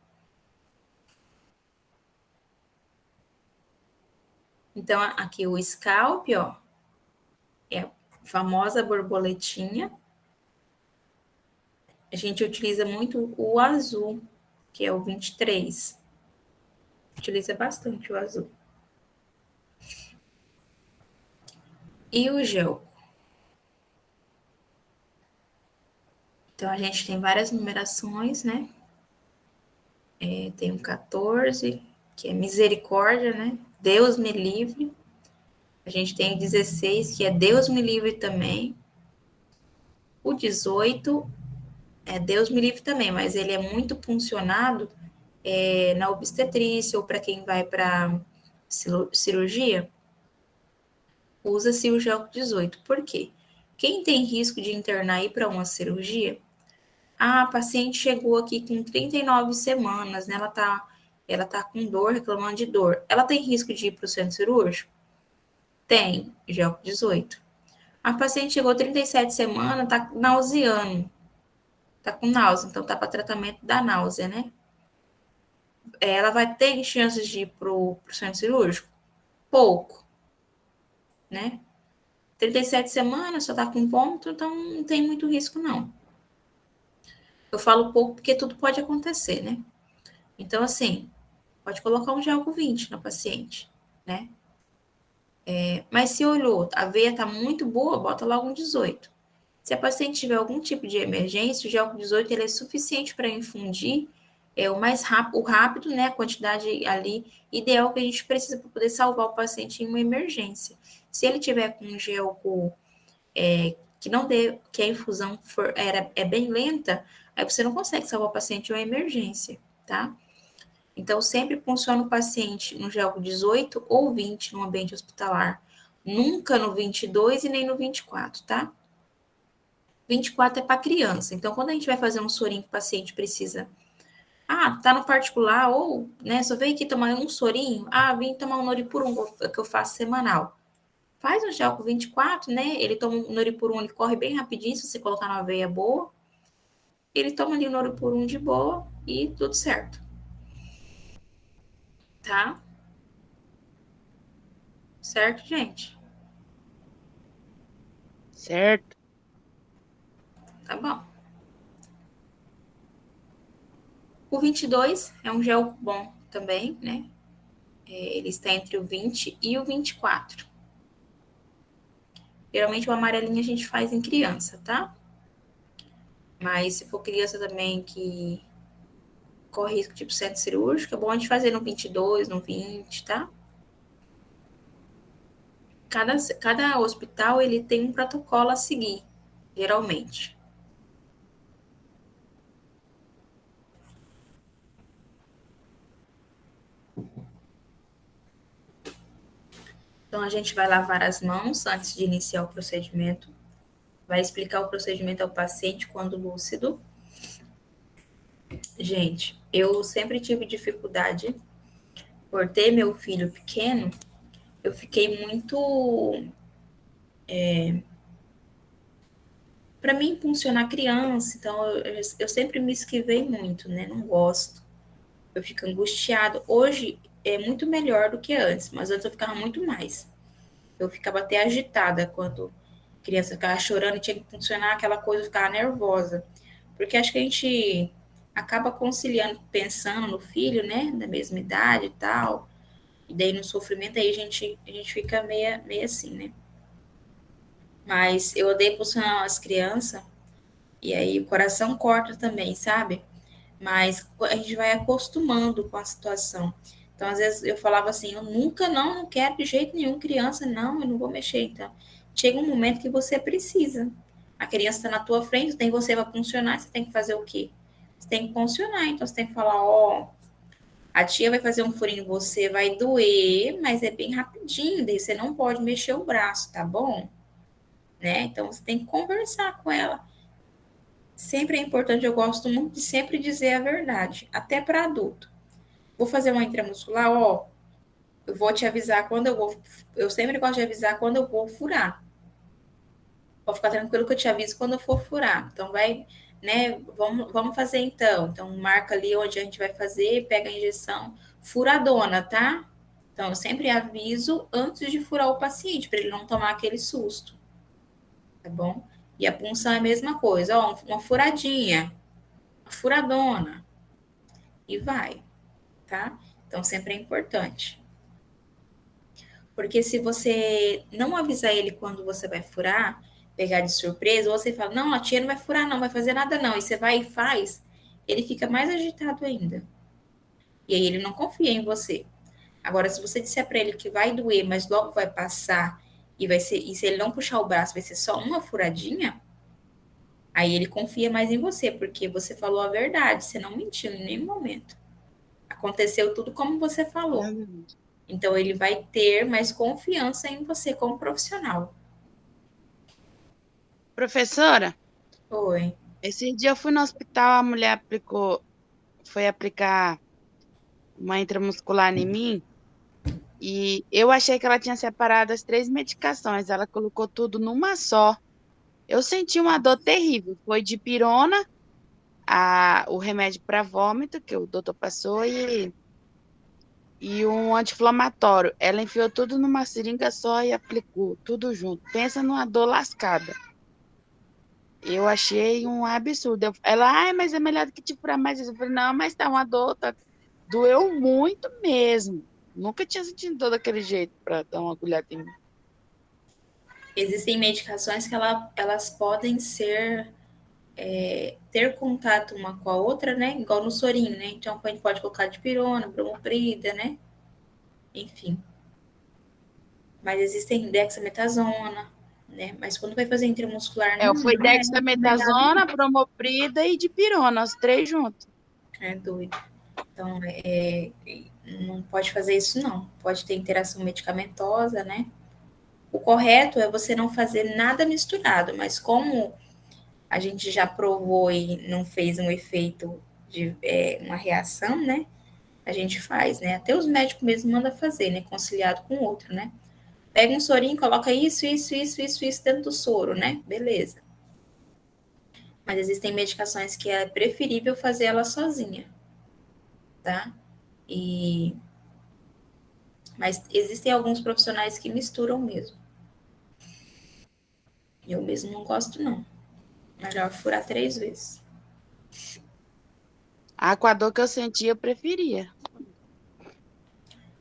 Então, aqui o scalp, ó, é a famosa borboletinha. A gente utiliza muito o azul, que é o 23. Utiliza bastante o azul. E o gel. Então, a gente tem várias numerações, né? Tem o 14, que é misericórdia, né? Deus me livre. A gente tem o 16, que é Deus me livre também. O 18 é Deus me livre também, mas ele é muito funcionado na obstetrícia ou para quem vai para cirurgia. Usa-se o gel 18. Por quê? Quem tem risco de internar e ir para uma cirurgia, a paciente chegou aqui com 39 semanas, né? Ela tá com dor, reclamando de dor. Ela tem risco de ir para o centro cirúrgico? Tem, gel 18. A paciente chegou 37 semanas, tá nauseando. Tá com náusea, então tá para tratamento da náusea, né? Ela vai ter chances de ir pro centro cirúrgico? Pouco, né? 37 semanas, só tá com vômito, então não tem muito risco, não. Eu falo pouco porque tudo pode acontecer, né? Então, assim, pode colocar um gel com 20 na paciente, né? Mas se olhou, a veia tá muito boa, bota logo um 18. Se a paciente tiver algum tipo de emergência, o gel com 18 ele é suficiente para infundir o mais rápido, né? A quantidade ali ideal que a gente precisa para poder salvar o paciente em uma emergência. Se ele tiver com um gel que não dê, que a infusão é bem lenta, aí você não consegue salvar o paciente em uma emergência, tá? Então, sempre funciona o paciente no gel 18 ou 20 no ambiente hospitalar. Nunca no 22 e nem no 24, tá? 24 é para criança. Então, quando a gente vai fazer um sorinho que o paciente precisa. Ah, tá no particular ou, né, só veio aqui tomar um sorinho. Ah, vim tomar um Noripurum que eu faço semanal. Faz um gel com 24, né? Ele toma um Noripurum, ele corre bem rapidinho se você colocar numa veia boa. Ele toma ali o Noripurum de boa e tudo certo. Tá? Certo, gente? Certo. Tá bom. O 22 é um gel bom também, né? Ele está entre o 20 e o 24. Geralmente o amarelinho a gente faz em criança, tá? Mas se for criança também que corre risco tipo centro cirúrgico, é bom a gente fazer no 22, no 20, tá? Cada hospital ele tem um protocolo a seguir, geralmente. Então, a gente vai lavar as mãos antes de iniciar o procedimento, vai explicar o procedimento ao paciente quando lúcido. Gente, eu sempre tive dificuldade por ter meu filho pequeno, eu fiquei muito. Para mim, funcionar criança, então eu sempre me esquivei muito, né? Não gosto. Eu fico angustiado. Hoje é muito melhor do que antes, mas antes eu ficava muito mais. Eu ficava até agitada quando criança ficava chorando e tinha que funcionar aquela coisa, eu ficava nervosa. Porque acho que a gente acaba conciliando, pensando no filho, né, da mesma idade e tal, e daí no sofrimento aí a gente fica meio assim, né? Mas eu odeio funcionar as crianças, e aí o coração corta também, sabe? Mas a gente vai acostumando com a situação. Então, às vezes eu falava assim, eu nunca, não quero de jeito nenhum criança, não, eu não vou mexer. Então, chega um momento que você precisa. A criança está na tua frente, tem você para funcionar, você tem que fazer o quê? Você tem que funcionar, então você tem que falar, ó, a tia vai fazer um furinho em você, vai doer, mas é bem rapidinho, daí você não pode mexer o braço, tá bom? Né? Então você tem que conversar com ela. Sempre é importante, eu gosto muito de sempre dizer a verdade, até para adulto. Vou fazer uma intramuscular, ó, eu vou te avisar quando eu vou, eu sempre gosto de avisar quando eu vou furar. Pode ficar tranquilo que eu te aviso quando eu for furar. Então vai, né, vamos fazer então. Então marca ali onde a gente vai fazer, pega a injeção furadona, tá? Então eu sempre aviso antes de furar o paciente, para ele não tomar aquele susto, tá bom? E a punção é a mesma coisa, ó, uma furadinha, uma furadona, e vai, tá? Então sempre é importante. Porque se você não avisar ele quando você vai furar, pegar de surpresa, ou você fala, não, a tia não vai furar, não vai fazer nada, não, e você vai e faz, ele fica mais agitado ainda. E aí ele não confia em você. Agora, se você disser para ele que vai doer, mas logo vai passar, e vai ser, e se ele não puxar o braço, vai ser só uma furadinha, aí ele confia mais em você, porque você falou a verdade, você não mentiu em nenhum momento. Aconteceu tudo como você falou. Então, ele vai ter mais confiança em você como profissional. Professora, Oi. esse dia eu fui no hospital, a mulher foi aplicar uma intramuscular em mim e eu achei que ela tinha separado as 3 medicações. Ela colocou tudo numa só. Eu senti uma dor terrível. Foi de pirona, o remédio para vômito que o doutor passou e um anti-inflamatório. Ela enfiou tudo numa seringa só e aplicou tudo junto. Pensa numa dor lascada. Eu achei um absurdo. Ela, ai, mas é melhor do que te furar mais. Eu falei, não, mas tá uma dor, doeu muito mesmo. Nunca tinha sentido dor daquele jeito para dar uma agulhada em mim. Existem medicações que elas podem ter contato uma com a outra, né? Igual no sorinho, né? Então, a gente pode colocar dipirona, bromoprida, né? Enfim. Mas existem dexametasona, né? Mas quando vai fazer intramuscular, Foi não é recomendado, dexametasona, bromoprida e dipirona, os 3 juntos. é doido. Então, não pode fazer isso, não. Pode ter interação medicamentosa, né? O correto é você não fazer nada misturado, mas como a gente já provou e não fez um efeito de uma reação, né? A gente faz, né? Até os médicos mesmo mandam fazer, né? Conciliado com o outro, né? Pega um sorinho, coloca isso dentro do soro, né? Beleza. Mas existem medicações que é preferível fazer ela sozinha, tá? Mas existem alguns profissionais que misturam mesmo. Eu mesmo não gosto, não. Melhor furar 3 vezes. Com a dor que eu senti, eu preferia.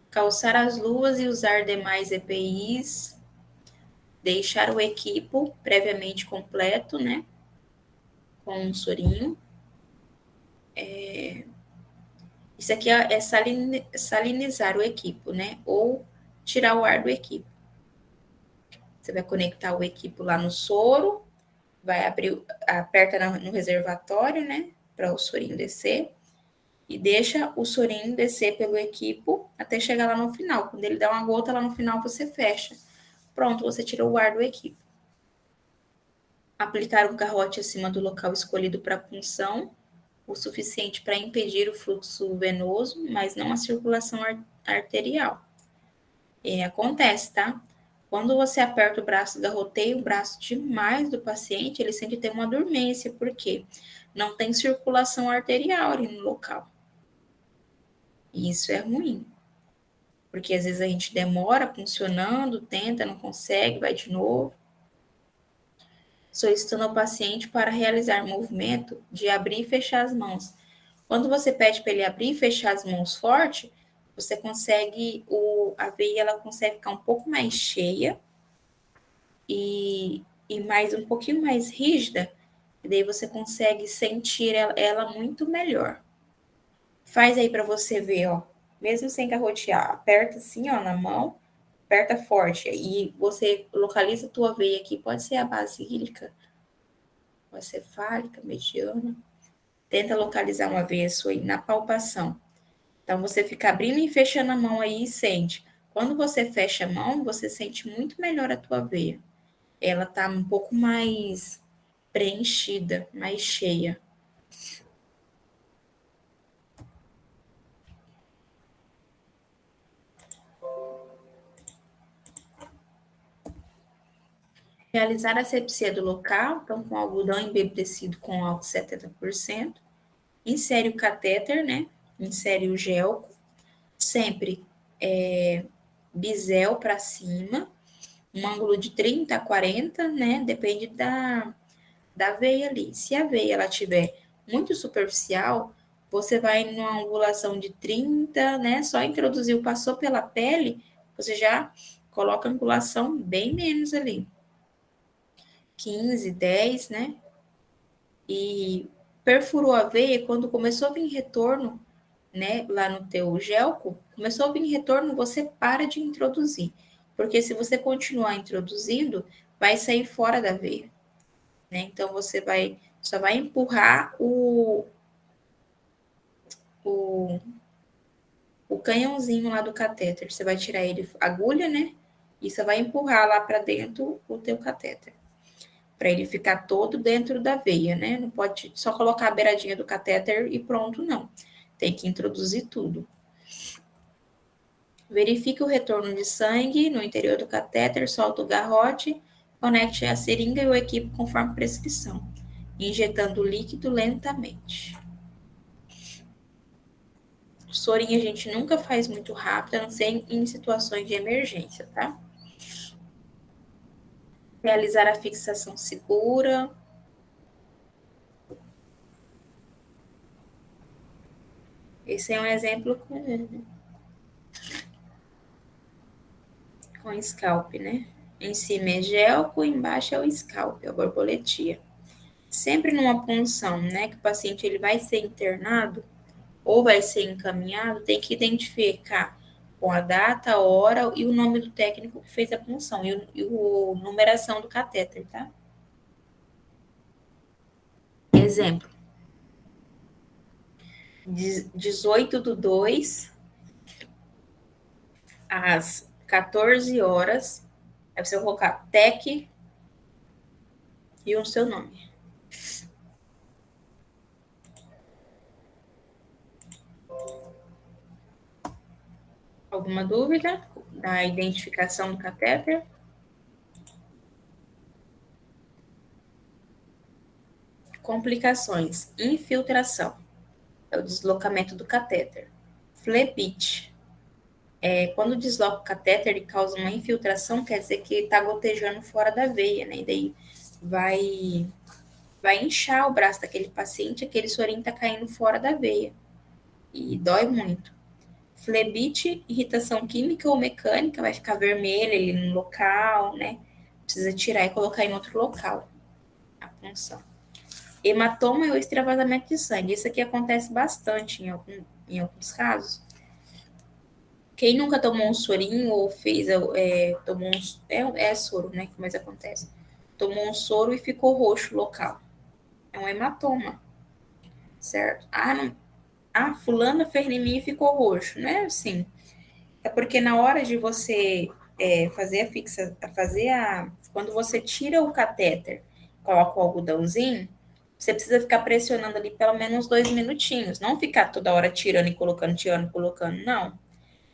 Calçar as luvas e usar demais EPIs. Deixar o equipo previamente completo, né? com um sorinho. Isso aqui é salinizar o equipo, né? Ou tirar o ar do equipo. Você vai conectar o equipo lá no soro, vai abrir, aperta no reservatório, né? Para o sorinho descer. E deixa o sorinho descer pelo equipo até chegar lá no final. Quando ele dá uma gota lá no final, você fecha. Pronto, você tira o ar do equipo. Aplicar um garrote acima do local escolhido para punção, o suficiente para impedir o fluxo venoso, mas não a circulação arterial. Acontece, tá? Quando você aperta o braço, garroteia o braço demais do paciente, ele sempre tem uma dormência, porque não tem circulação arterial ali no local. E isso é ruim, porque às vezes a gente demora funcionando, tenta, não consegue, vai de novo. Solicitando ao paciente para realizar movimento de abrir e fechar as mãos. Quando você pede para ele abrir e fechar as mãos forte, você consegue, a veia ela consegue ficar um pouco mais cheia e mais um pouquinho mais rígida, e daí você consegue sentir ela muito melhor. Faz aí para você ver, ó, mesmo sem garrotear, aperta assim, ó, na mão, aperta forte, e você localiza a tua veia aqui, pode ser a basílica, pode ser cefálica, mediana. Tenta localizar uma veia sua aí na palpação. Então, você fica abrindo e fechando a mão aí e sente. Quando você fecha a mão, você sente muito melhor a tua veia. Ela tá um pouco mais preenchida, mais cheia. Realizar a asepsia do local, então com algodão embebedecido com álcool 70%. Insere o catéter, né? Insere o gel, sempre bisel para cima, um ângulo de 30 a 40, né? Depende da veia ali. Se a veia ela tiver muito superficial, você vai numa angulação de 30, né? Só introduziu, passou pela pele, você já coloca a angulação bem menos ali. 15, 10, né? E perfurou a veia, quando começou a vir retorno, né, lá no teu gelco, começou a vir retorno, você para de introduzir. Porque se você continuar introduzindo, vai sair fora da veia, né? Então, você só vai empurrar o canhãozinho lá do catéter. Você vai tirar ele, agulha, né? E você vai empurrar lá para dentro o teu catéter, para ele ficar todo dentro da veia, né? Não pode só colocar a beiradinha do catéter e pronto, não. Tem que introduzir tudo. Verifique o retorno de sangue no interior do catéter, solta o garrote, conecte a seringa e o equipo conforme prescrição, injetando o líquido lentamente. Sorinho a gente nunca faz muito rápido, a não ser em situações de emergência, tá? Realizar a fixação segura. Esse é um exemplo com scalp, né? Em cima é gelco, embaixo é o scalp, é a borboletia. Sempre numa punção, né, que o paciente ele vai ser internado ou vai ser encaminhado, tem que identificar com a data, a hora e o nome do técnico que fez a punção e a numeração do catéter, tá? Exemplo. 18/2 às 14 horas. Aí você vai colocar TEC e o seu nome. Alguma dúvida da identificação do catéter? Complicações. Infiltração. É o deslocamento do catéter. Flebite. Quando desloca o catéter e causa uma infiltração, quer dizer que está gotejando fora da veia, né? E daí vai inchar o braço daquele paciente, aquele sorinho está caindo fora da veia. E dói muito. Flebite, irritação química ou mecânica, vai ficar vermelha ali no local, né? Precisa tirar e colocar em outro local a punção. Hematoma é o extravasamento de sangue. Isso aqui acontece bastante em alguns casos. Quem nunca tomou um sorinho ou fez, tomou é soro, né, que mais acontece. Tomou um soro e ficou roxo local. É um hematoma, certo? Fulana fez em mim e ficou roxo. Não é assim. É porque na hora de você fazer a fixa, quando você tira o catéter, coloca o algodãozinho, você precisa ficar pressionando ali pelo menos 2 minutinhos. Não ficar toda hora tirando e colocando, não.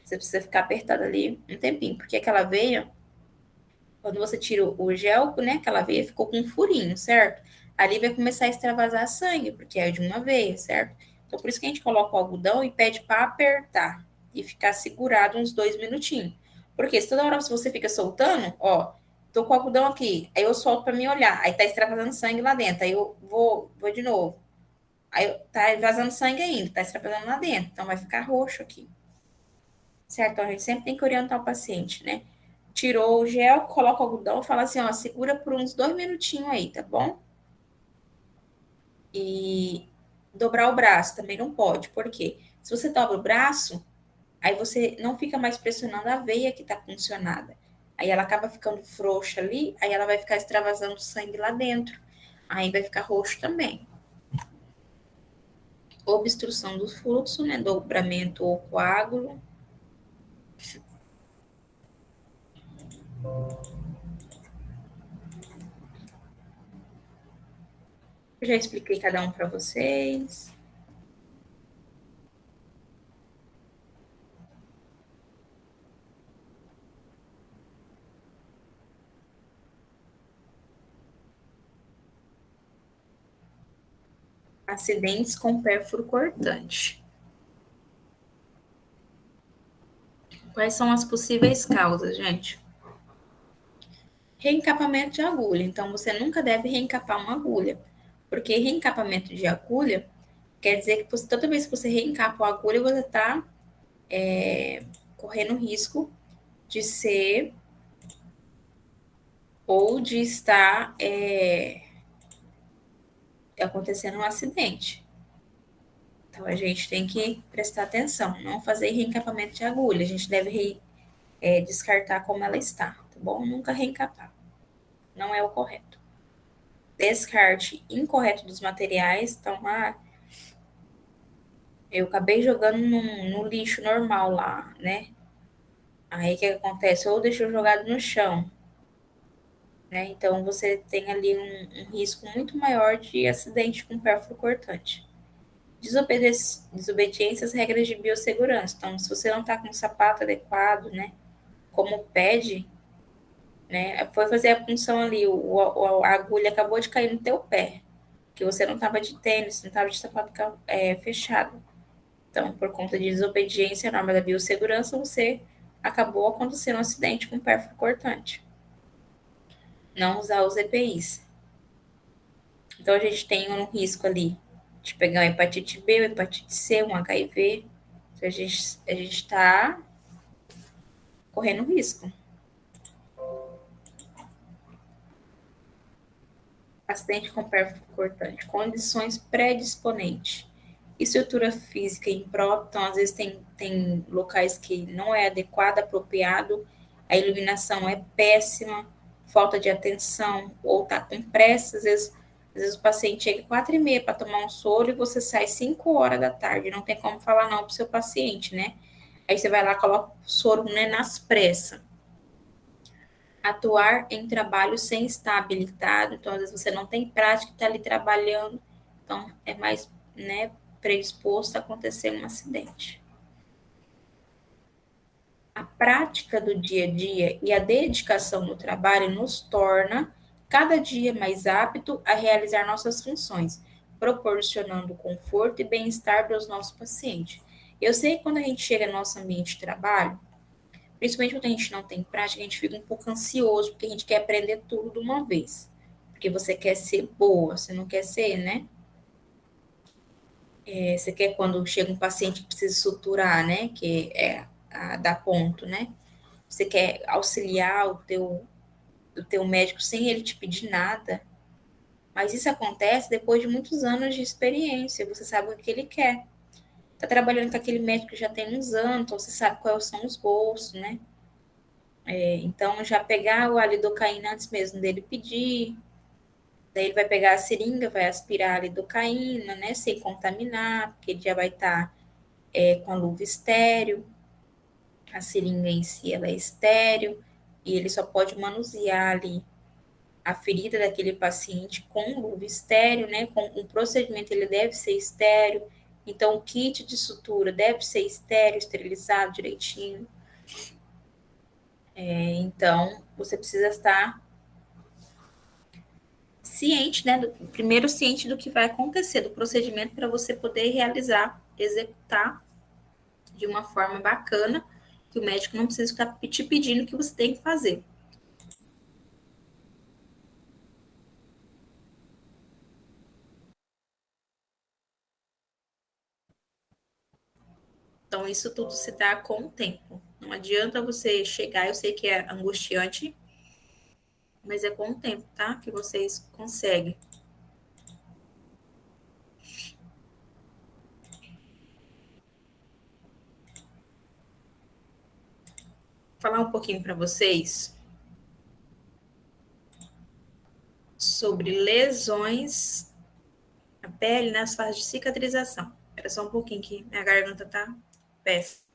Você precisa ficar apertado ali um tempinho, porque aquela veia, quando você tira o gel, né, aquela veia ficou com um furinho, certo? Ali vai começar a extravasar sangue, porque é de uma veia, certo? Então, por isso que a gente coloca o algodão e pede para apertar e ficar segurado uns 2 minutinhos. Porque se toda hora você fica soltando, ó, tô com o algodão aqui, aí eu solto para me olhar, aí tá extravasando sangue lá dentro, aí eu vou de novo. Aí tá vazando sangue ainda, tá extravasando lá dentro, então vai ficar roxo aqui. Certo? Então, a gente sempre tem que orientar o paciente, né? Tirou o gel, coloca o algodão, fala assim, ó, segura por uns 2 minutinhos aí, tá bom? E dobrar o braço também não pode, por quê? Se você dobra o braço, aí você não fica mais pressionando a veia que tá funcionada. Aí ela acaba ficando frouxa ali, aí ela vai ficar extravasando sangue lá dentro. Aí vai ficar roxo também. Obstrução do fluxo, né? Dobramento ou coágulo. Eu já expliquei cada um para vocês. Acidentes com pérfuro cortante. Quais são as possíveis causas, gente? Reencapamento de agulha. Então, você nunca deve reencapar uma agulha, porque reencapamento de agulha quer dizer que toda vez que você reencapa a agulha, você está correndo risco de ser ou de estar acontecendo um acidente. Então, a gente tem que prestar atenção, não fazer reencapamento de agulha. A gente deve descartar como ela está, tá bom? Nunca reencapar. Não é o correto. Descarte incorreto dos materiais. Então, eu acabei jogando no lixo normal lá, né? Aí o que acontece? Ou deixou jogado no chão, né? Então você tem ali um risco muito maior de acidente com pérfuro cortante. Desobediência às regras de biossegurança. Então, se você não está com o sapato adequado, né? Como pede, né? Foi fazer a punção ali, a agulha acabou de cair no teu pé, que você não estava de tênis, não estava de sapato fechado. Então, por conta de desobediência à norma da biossegurança, você acabou acontecendo um acidente com pérfuro cortante. Não usar os EPIs. Então, a gente tem um risco ali de pegar uma hepatite B, uma hepatite C, um HIV. Então, a gente está correndo risco. Acidente com pérfuro cortante. Condições predisponentes. Estrutura física imprópria, então às vezes tem locais que não é adequado, apropriado, a iluminação é péssima, falta de atenção, ou tá com pressa, às vezes o paciente chega 4h30 para tomar um soro e você sai 5 horas da tarde, não tem como falar não pro seu paciente, né? Aí você vai lá, coloca o soro, né, nas pressas. Atuar em trabalho sem estar habilitado, então às vezes você não tem prática, está ali trabalhando, então é mais, né, predisposto a acontecer um acidente. A prática do dia a dia e a dedicação no trabalho nos torna cada dia mais apto a realizar nossas funções, proporcionando conforto e bem-estar para os nossos pacientes. Eu sei que quando a gente chega no nosso ambiente de trabalho, principalmente quando a gente não tem prática, a gente fica um pouco ansioso, porque a gente quer aprender tudo de uma vez. Porque você quer ser boa, você não quer ser, né? Você quer quando chega um paciente que precisa suturar, né? Que é dar ponto, né? Você quer auxiliar o teu médico sem ele te pedir nada. Mas isso acontece depois de muitos anos de experiência, você sabe o que ele quer. Tá trabalhando com aquele médico que já tem uns anos, então você sabe quais são os gostos, né? Então, já pegar o lidocaína antes mesmo dele pedir, daí ele vai pegar a seringa, vai aspirar a lidocaína, né, sem contaminar, porque ele já vai estar com a luva estéreo, a seringa em si ela é estéreo, e ele só pode manusear ali a ferida daquele paciente com luva estéreo, né, com um procedimento ele deve ser estéreo, então o kit de sutura deve ser estéreo, esterilizado direitinho. Então, você precisa estar ciente, né, primeiro ciente do que vai acontecer, do procedimento para você poder realizar, executar de uma forma bacana, que o médico não precisa ficar te pedindo o que você tem que fazer. Então, isso tudo se dá com o tempo. Não adianta você chegar, eu sei que é angustiante, mas é com o tempo, tá? Que vocês conseguem. Falar um pouquinho para vocês sobre lesões na pele nas fases de cicatrização. Espera só um pouquinho que minha garganta tá péssima.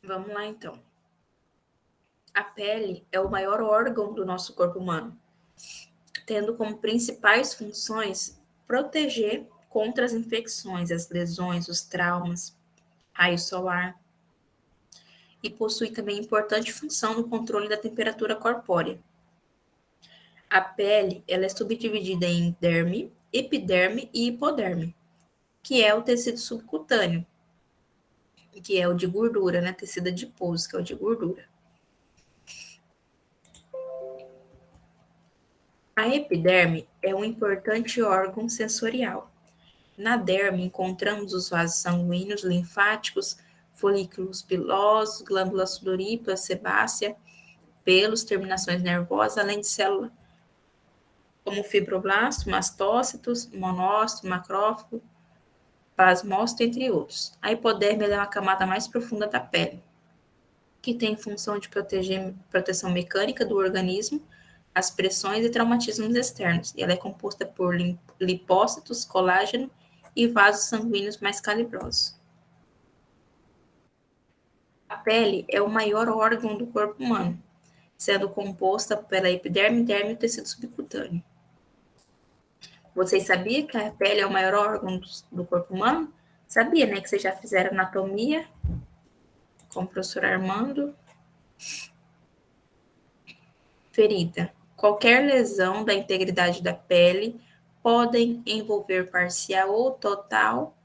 Vamos lá, então. A pele é o maior órgão do nosso corpo humano, tendo como principais funções proteger contra as infecções, as lesões, os traumas, raio solar, e possui também importante função no controle da temperatura corpórea. A pele, ela é subdividida em derme, epiderme e hipoderme, que é o tecido subcutâneo, que é o de gordura, né? Tecido adiposo, que é o de gordura. A epiderme é um importante órgão sensorial. Na derme encontramos os vasos sanguíneos, linfáticos, folículos pilosos, glândula sudorípara, sebácea, pelos, terminações nervosas, além de células como fibroblasto, mastócitos, monócito, macrófago, plasmócito, entre outros. A hipoderme é uma camada mais profunda da pele, que tem função de proteção mecânica do organismo, as pressões e traumatismos externos, e ela é composta por lipócitos, colágeno e vasos sanguíneos mais calibrosos. A pele é o maior órgão do corpo humano, sendo composta pela epiderme, derme e tecido subcutâneo. Vocês sabiam que a pele é o maior órgão do corpo humano? Sabia, né? Que vocês já fizeram anatomia com o professor Armando. Ferida. Qualquer lesão da integridade da pele podem envolver parcial ou total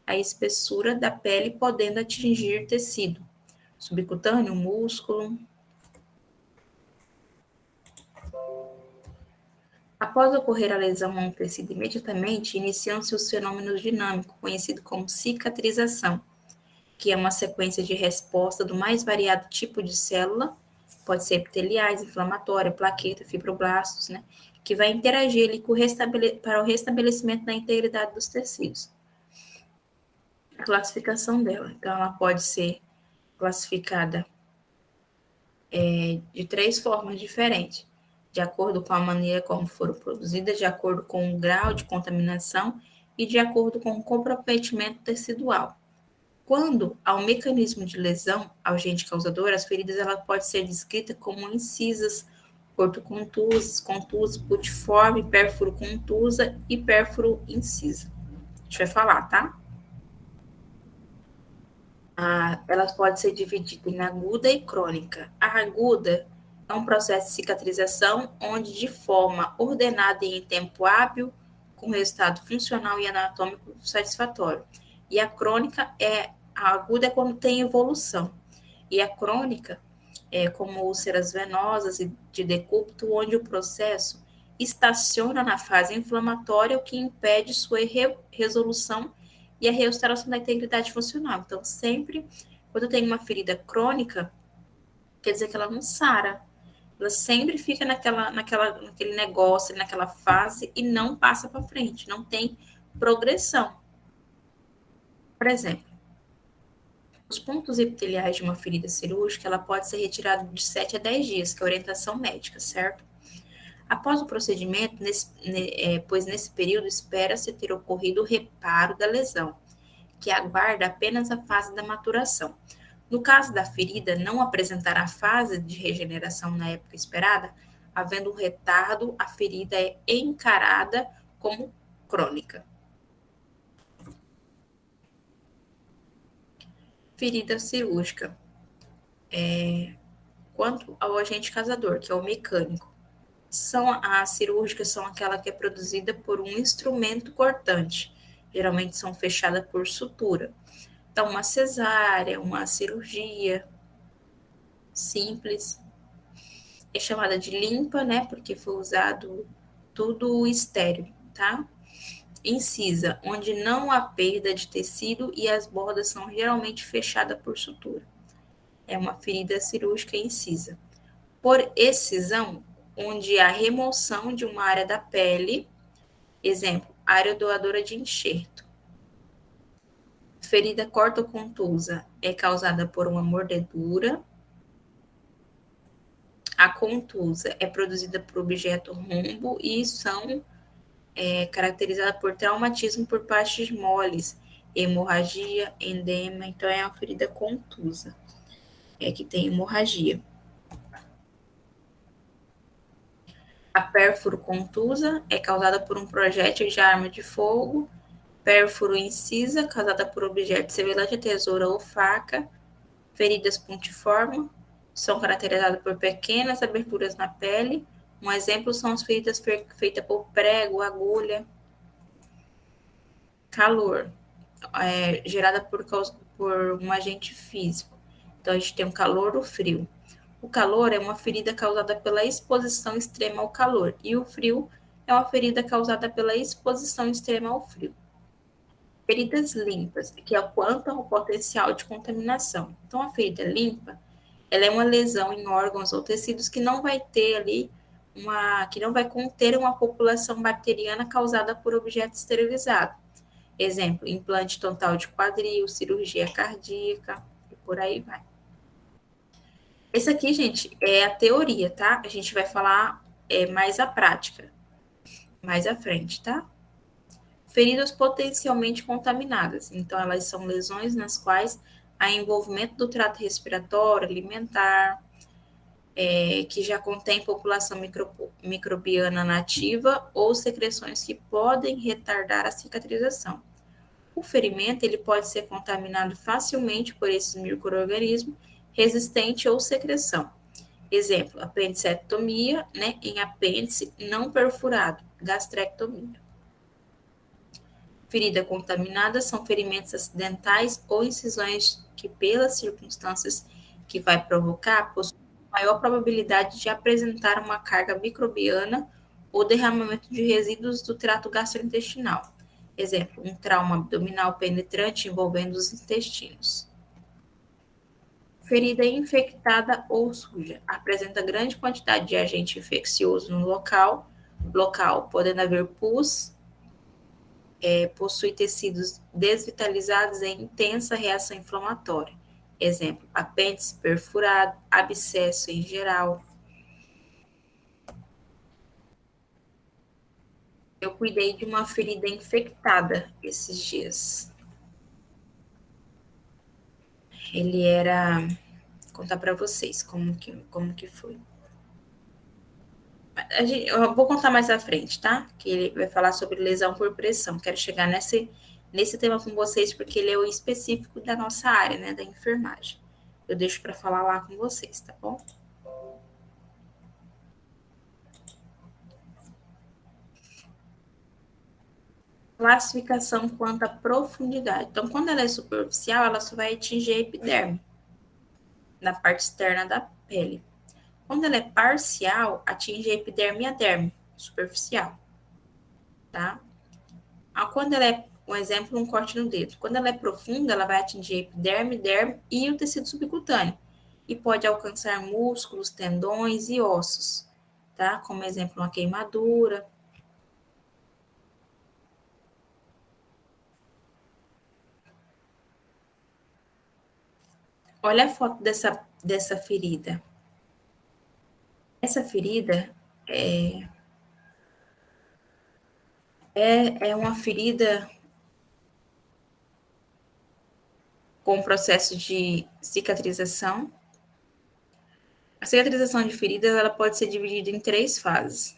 a espessura da pele, podendo atingir tecido subcutâneo, músculo. Após ocorrer a lesão a um tecido, imediatamente iniciam-se os fenômenos dinâmicos, conhecido como cicatrização, que é uma sequência de resposta do mais variado tipo de célula, pode ser epiteliais, inflamatória, plaqueta, fibroblastos, né, que vai interagir ali para o restabelecimento da integridade dos tecidos. A classificação dela, então ela pode ser classificada de 3 formas diferentes, de acordo com a maneira como foram produzidas, de acordo com o grau de contaminação e de acordo com o comprometimento tecidual. Quando há um mecanismo de lesão agente causador, as feridas ela pode ser descrita como incisas, ortocontusas, contusas, putiforme, pérfuro-contusa e pérfuro-incisa. A gente vai falar, tá? Elas podem ser divididas em aguda e crônica. A aguda é um processo de cicatrização onde, de forma ordenada e em tempo hábil, com resultado funcional e anatômico satisfatório. E a crônica a aguda é quando tem evolução. E a crônica como úlceras venosas e de decúbito, onde o processo estaciona na fase inflamatória, o que impede sua resolução e a restauração da integridade funcional. Então, sempre, quando tem uma ferida crônica, quer dizer que ela não sara. Ela sempre fica naquele negócio, naquela fase e não passa para frente, não tem progressão. Por exemplo, os pontos epiteliais de uma ferida cirúrgica, ela pode ser retirada de 7 a 10 dias, que é a orientação médica, certo? Após o procedimento, pois nesse período espera-se ter ocorrido o reparo da lesão, que aguarda apenas a fase da maturação. No caso da ferida não apresentar a fase de regeneração na época esperada, havendo um retardo, a ferida é encarada como crônica. Ferida cirúrgica. Quanto ao agente causador, que é o mecânico, as cirúrgicas são aquela que é produzida por um instrumento cortante, geralmente são fechadas por sutura. Então, uma cesárea, uma cirurgia simples, é chamada de limpa, né, porque foi usado tudo estéril, tá? Incisa, onde não há perda de tecido e as bordas são geralmente fechadas por sutura. É uma ferida cirúrgica incisa. Por excisão, onde há remoção de uma área da pele, exemplo, área doadora de enxerto. Ferida cortocontusa é causada por uma mordedura. A contusa é produzida por objeto rombo e são caracterizadas por traumatismo por partes moles, hemorragia, endema, então é uma ferida contusa, que tem hemorragia. A pérfuro contusa é causada por um projétil de arma de fogo. Pérfuro incisa, causada por objeto semelhante a tesoura ou faca. Feridas pontiformes são caracterizadas por pequenas aberturas na pele. Um exemplo são as feridas feitas por prego, agulha. Calor, gerada por um agente físico. Então, a gente tem o calor ou frio. O calor é uma ferida causada pela exposição extrema ao calor, e o frio é uma ferida causada pela exposição extrema ao frio. Feridas limpas, que é o quanto ao potencial de contaminação. Então, a ferida limpa, ela é uma lesão em órgãos ou tecidos que não vai ter ali que não vai conter uma população bacteriana causada por objeto esterilizado. Exemplo, implante total de quadril, cirurgia cardíaca, e por aí vai. Esse aqui, gente, é a teoria, tá? A gente vai falar mais a prática, mais à frente, tá? Feridas potencialmente contaminadas. Então, elas são lesões nas quais há envolvimento do trato respiratório, alimentar, que já contém população microbiana nativa ou secreções que podem retardar a cicatrização. O ferimento ele pode ser contaminado facilmente por esses micro-organismos resistente ou secreção. Exemplo, apendicectomia, né, em apêndice não perfurado, gastrectomia. Ferida contaminada são ferimentos acidentais ou incisões que, pelas circunstâncias que vai provocar, possuem maior probabilidade de apresentar uma carga microbiana ou derramamento de resíduos do trato gastrointestinal. Exemplo, um trauma abdominal penetrante envolvendo os intestinos. Ferida infectada ou suja. Apresenta grande quantidade de agente infeccioso no local, podendo haver pus, possui tecidos desvitalizados e intensa reação inflamatória. Exemplo, apêndice perfurado, abscesso em geral. Eu cuidei de uma ferida infectada esses dias. Ele era... Vou contar para vocês como que foi. Eu vou contar mais à frente, tá? Que ele vai falar sobre lesão por pressão. Quero chegar nesse tema com vocês, porque ele é o específico da nossa área, né? Da enfermagem. Eu deixo para falar lá com vocês, tá bom? Classificação quanto à profundidade. Então, quando ela é superficial, ela só vai atingir a epiderme, na parte externa da pele. Quando ela é parcial, atinge a epiderme e a derme superficial, tá? Quando ela é, um exemplo, um corte no dedo. Quando ela é profunda, ela vai atingir a epiderme, derme e o tecido subcutâneo. E pode alcançar músculos, tendões e ossos, tá? Como exemplo, uma queimadura. Olha a foto dessa ferida. Essa ferida é uma ferida com processo de cicatrização. A cicatrização de feridas ela pode ser dividida em 3 fases.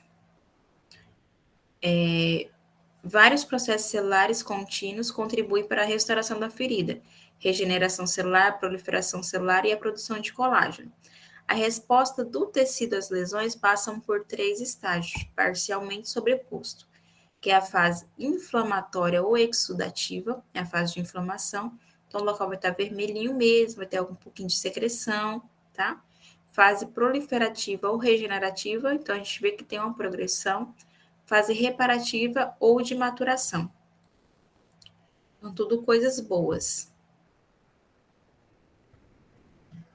Vários processos celulares contínuos contribuem para a restauração da ferida, regeneração celular, proliferação celular e a produção de colágeno. A resposta do tecido às lesões passa por 3 estágios, parcialmente sobreposto, que é a fase inflamatória ou exudativa, é a fase de inflamação. Então, o local vai estar vermelhinho mesmo, vai ter um pouquinho de secreção, tá? Fase proliferativa ou regenerativa, então a gente vê que tem uma progressão. Fase reparativa ou de maturação. Então, tudo coisas boas.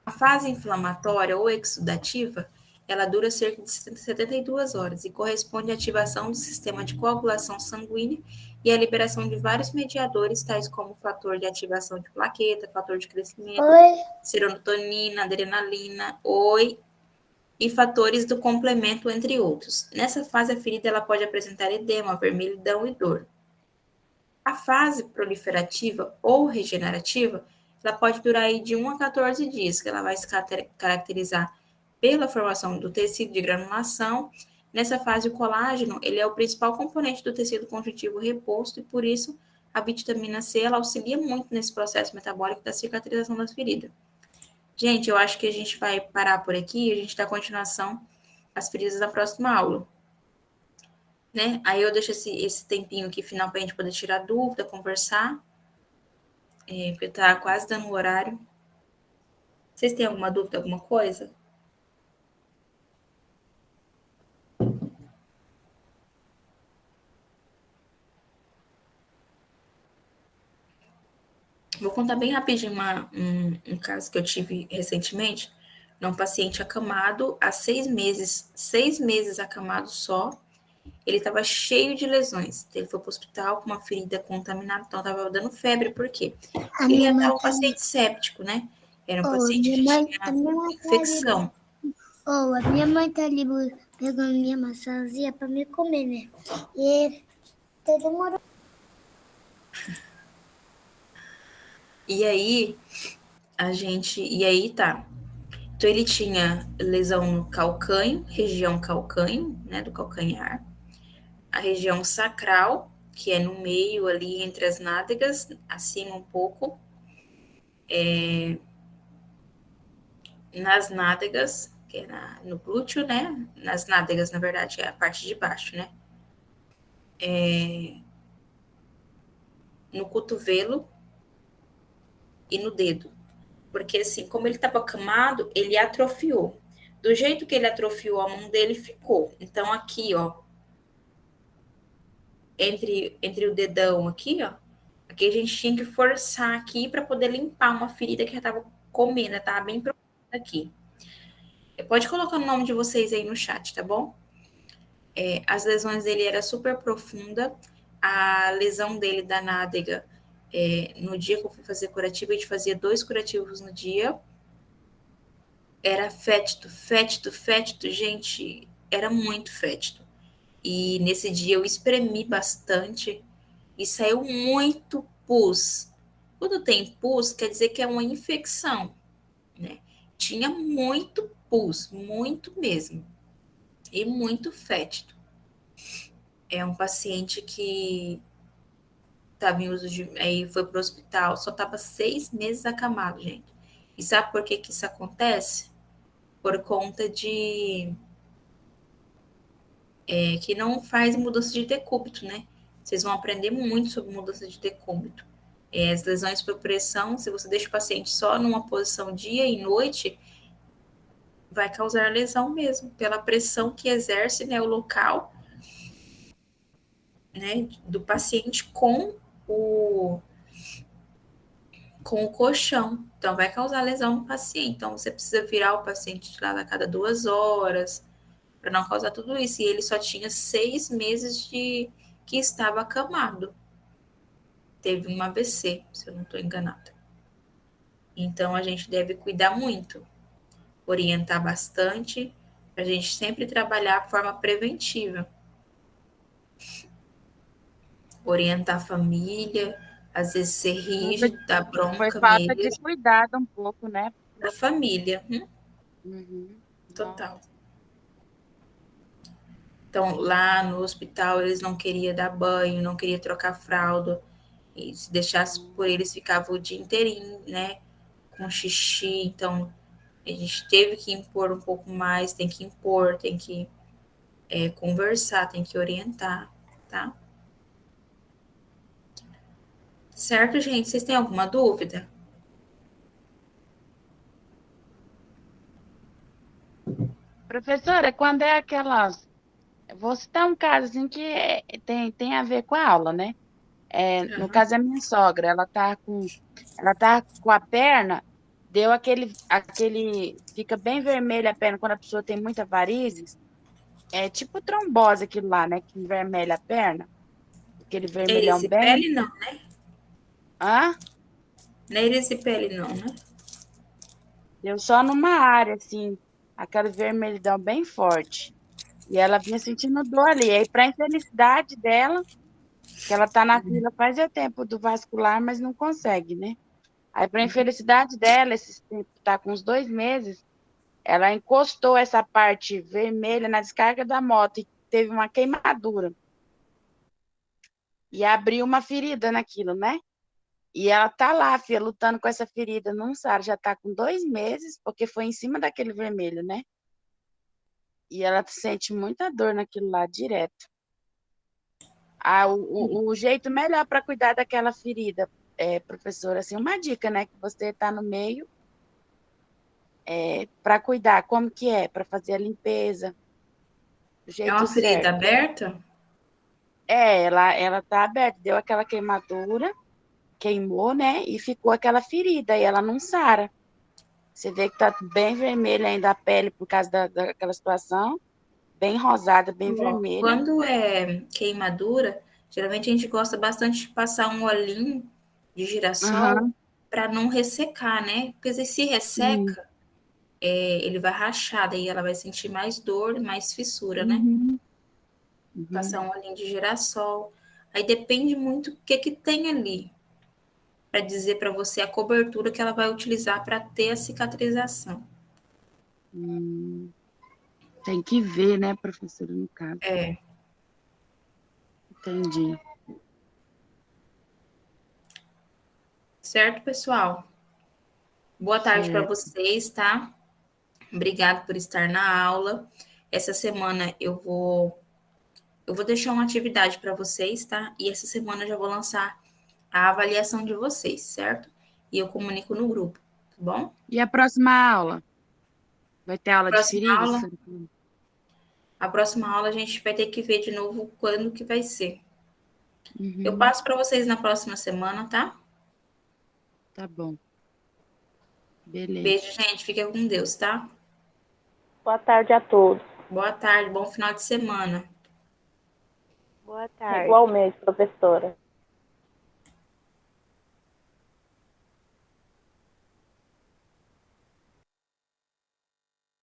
A fase inflamatória ou exudativa, ela dura cerca de 72 horas e corresponde à ativação do sistema de coagulação sanguínea e à liberação de vários mediadores, tais como fator de ativação de plaqueta, fator de crescimento, serotonina, adrenalina, e fatores do complemento, entre outros. Nessa fase, a ferida ela pode apresentar edema, vermelhidão e dor. A fase proliferativa ou regenerativa, ela pode durar aí de 1 a 14 dias, que ela vai se caracterizar pela formação do tecido de granulação. Nessa fase, o colágeno, ele é o principal componente do tecido conjuntivo reposto e, por isso, a vitamina C, ela auxilia muito nesse processo metabólico da cicatrização das feridas. Gente, eu acho que a gente vai parar por aqui e a gente dá continuação às feridas da próxima aula. Né? Aí eu deixo esse tempinho aqui final para a gente poder tirar dúvida, conversar, porque tá quase dando o horário. Vocês têm alguma dúvida, alguma coisa? Vou contar bem rapidinho um caso que eu tive recentemente, de um paciente acamado há 6 meses acamado só. Ele estava cheio de lesões. Ele foi para o hospital com uma ferida contaminada, então estava dando febre, por quê? Ele era um paciente séptico, né? Era um paciente que tinha infecção. A minha mãe tá ali pegando minha maçãzinha para me comer, né? E todo mundo. E aí, tá. Então, ele tinha lesão no calcânio, região calcânio, né, do calcanhar. A região sacral, que é no meio ali entre as nádegas, acima um pouco. Nas nádegas, que é no glúteo, né? Nas nádegas, na verdade, é a parte de baixo, né? No cotovelo e no dedo. Porque, assim, como ele estava acamado, ele atrofiou. Do jeito que ele atrofiou, a mão dele ficou. Então, aqui, ó, entre o dedão aqui, ó, aqui a gente tinha que forçar aqui para poder limpar uma ferida que já estava comendo, estava bem profunda aqui. Pode colocar o nome de vocês aí no chat, tá bom? As lesões dele era super profunda. A lesão dele da nádega, no dia que eu fui fazer curativo, a gente fazia 2 curativos no dia. Era fétido, gente, era muito fétido. E nesse dia eu espremi bastante e saiu muito pus. Quando tem pus, quer dizer que é uma infecção, né? Tinha muito pus, muito mesmo. E muito fétido. É um paciente que estava em uso de... Aí foi para o hospital, só estava 6 meses acamado, gente. E sabe por que isso acontece? Por conta de... que não faz mudança de decúbito, né? Vocês vão aprender muito sobre mudança de decúbito. As lesões por pressão, se você deixa o paciente só numa posição dia e noite, vai causar lesão mesmo, pela pressão que exerce, né, o local, né, do paciente com o colchão. Então, vai causar lesão no paciente. Então, você precisa virar o paciente de lado a cada 2 horas, para não causar tudo isso. E ele só tinha 6 meses de que estava acamado. Teve um AVC, se eu não estou enganada. Então, a gente deve cuidar muito, orientar bastante, para a gente sempre trabalhar de forma preventiva. Orientar a família, às vezes ser rígido, dar Foi bronca falta de mesmo, cuidado um pouco, né? da família, Uhum. total. Então, lá no hospital, eles não queriam dar banho, não queriam trocar fralda, e se deixasse por eles, ficavam o dia inteirinho, né, com xixi. Então, a gente teve que impor um pouco mais, tem que impor, tem que conversar, tem que orientar, tá? Certo, gente? Vocês têm alguma dúvida? Professora, quando é aquelas. Vou citar um caso assim que tem a ver com a aula, né? No Aham. caso, é minha sogra, ela tá com a perna, deu fica bem vermelha a perna quando a pessoa tem muita varizes. É tipo trombose aquilo lá, né? Que envermelha a perna, aquele vermelhão bem. Erisipele não, Hã? não é erisipele não, né? Deu só numa área, assim, aquele vermelhidão bem forte. E ela vinha sentindo dor ali. Aí, para infelicidade dela, que ela tá na fila faz tempo do vascular, mas não consegue, né? Aí, para infelicidade dela, esse tempo tá com uns 2 meses, ela encostou essa parte vermelha na descarga da moto e teve uma queimadura. E abriu uma ferida naquilo, né? E ela tá lá, filha, lutando com essa ferida, não sabe, já tá com 2 meses, porque foi em cima daquele vermelho, né? E ela sente muita dor naquilo lá direto. O jeito melhor para cuidar daquela ferida, professora, assim, uma dica, né? Que você está no meio, para cuidar, como que é? Para fazer a limpeza, do É jeito uma ferida certo. aberta? Ela tá aberta, deu aquela queimadura, queimou, né? E ficou aquela ferida, e ela não sara. Você vê que tá bem vermelha ainda a pele por causa daquela situação, bem rosada, bem Ó, vermelha. quando é queimadura, geralmente a gente gosta bastante de passar um olhinho de girassol Aham, para não ressecar, né? Porque se sim. resseca, ele vai rachar, daí ela vai sentir mais dor, mais fissura, né? Uhum, uhum. Passar um olhinho de girassol. Aí depende muito o que que tem ali, para dizer para você a cobertura que ela vai utilizar para ter a cicatrização. Hum, tem que ver, né, professora, no caso. É, Entendi. certo, pessoal? Boa tarde para Certo. vocês, tá? Obrigado por estar na aula. Essa semana eu vou deixar uma atividade para vocês, tá? E essa semana eu já vou lançar a avaliação de vocês, certo? E eu comunico no grupo, tá bom? E a próxima aula? Vai ter aula de Próxima feridas? aula, a próxima aula a gente vai ter que ver de novo quando que vai ser. Eu Uhum, passo para vocês na próxima semana, tá? tá bom. Beleza. Beijo, gente. Fica com Deus, tá? Boa tarde a todos. Boa tarde, bom final de semana. Boa tarde. Igualmente, professora.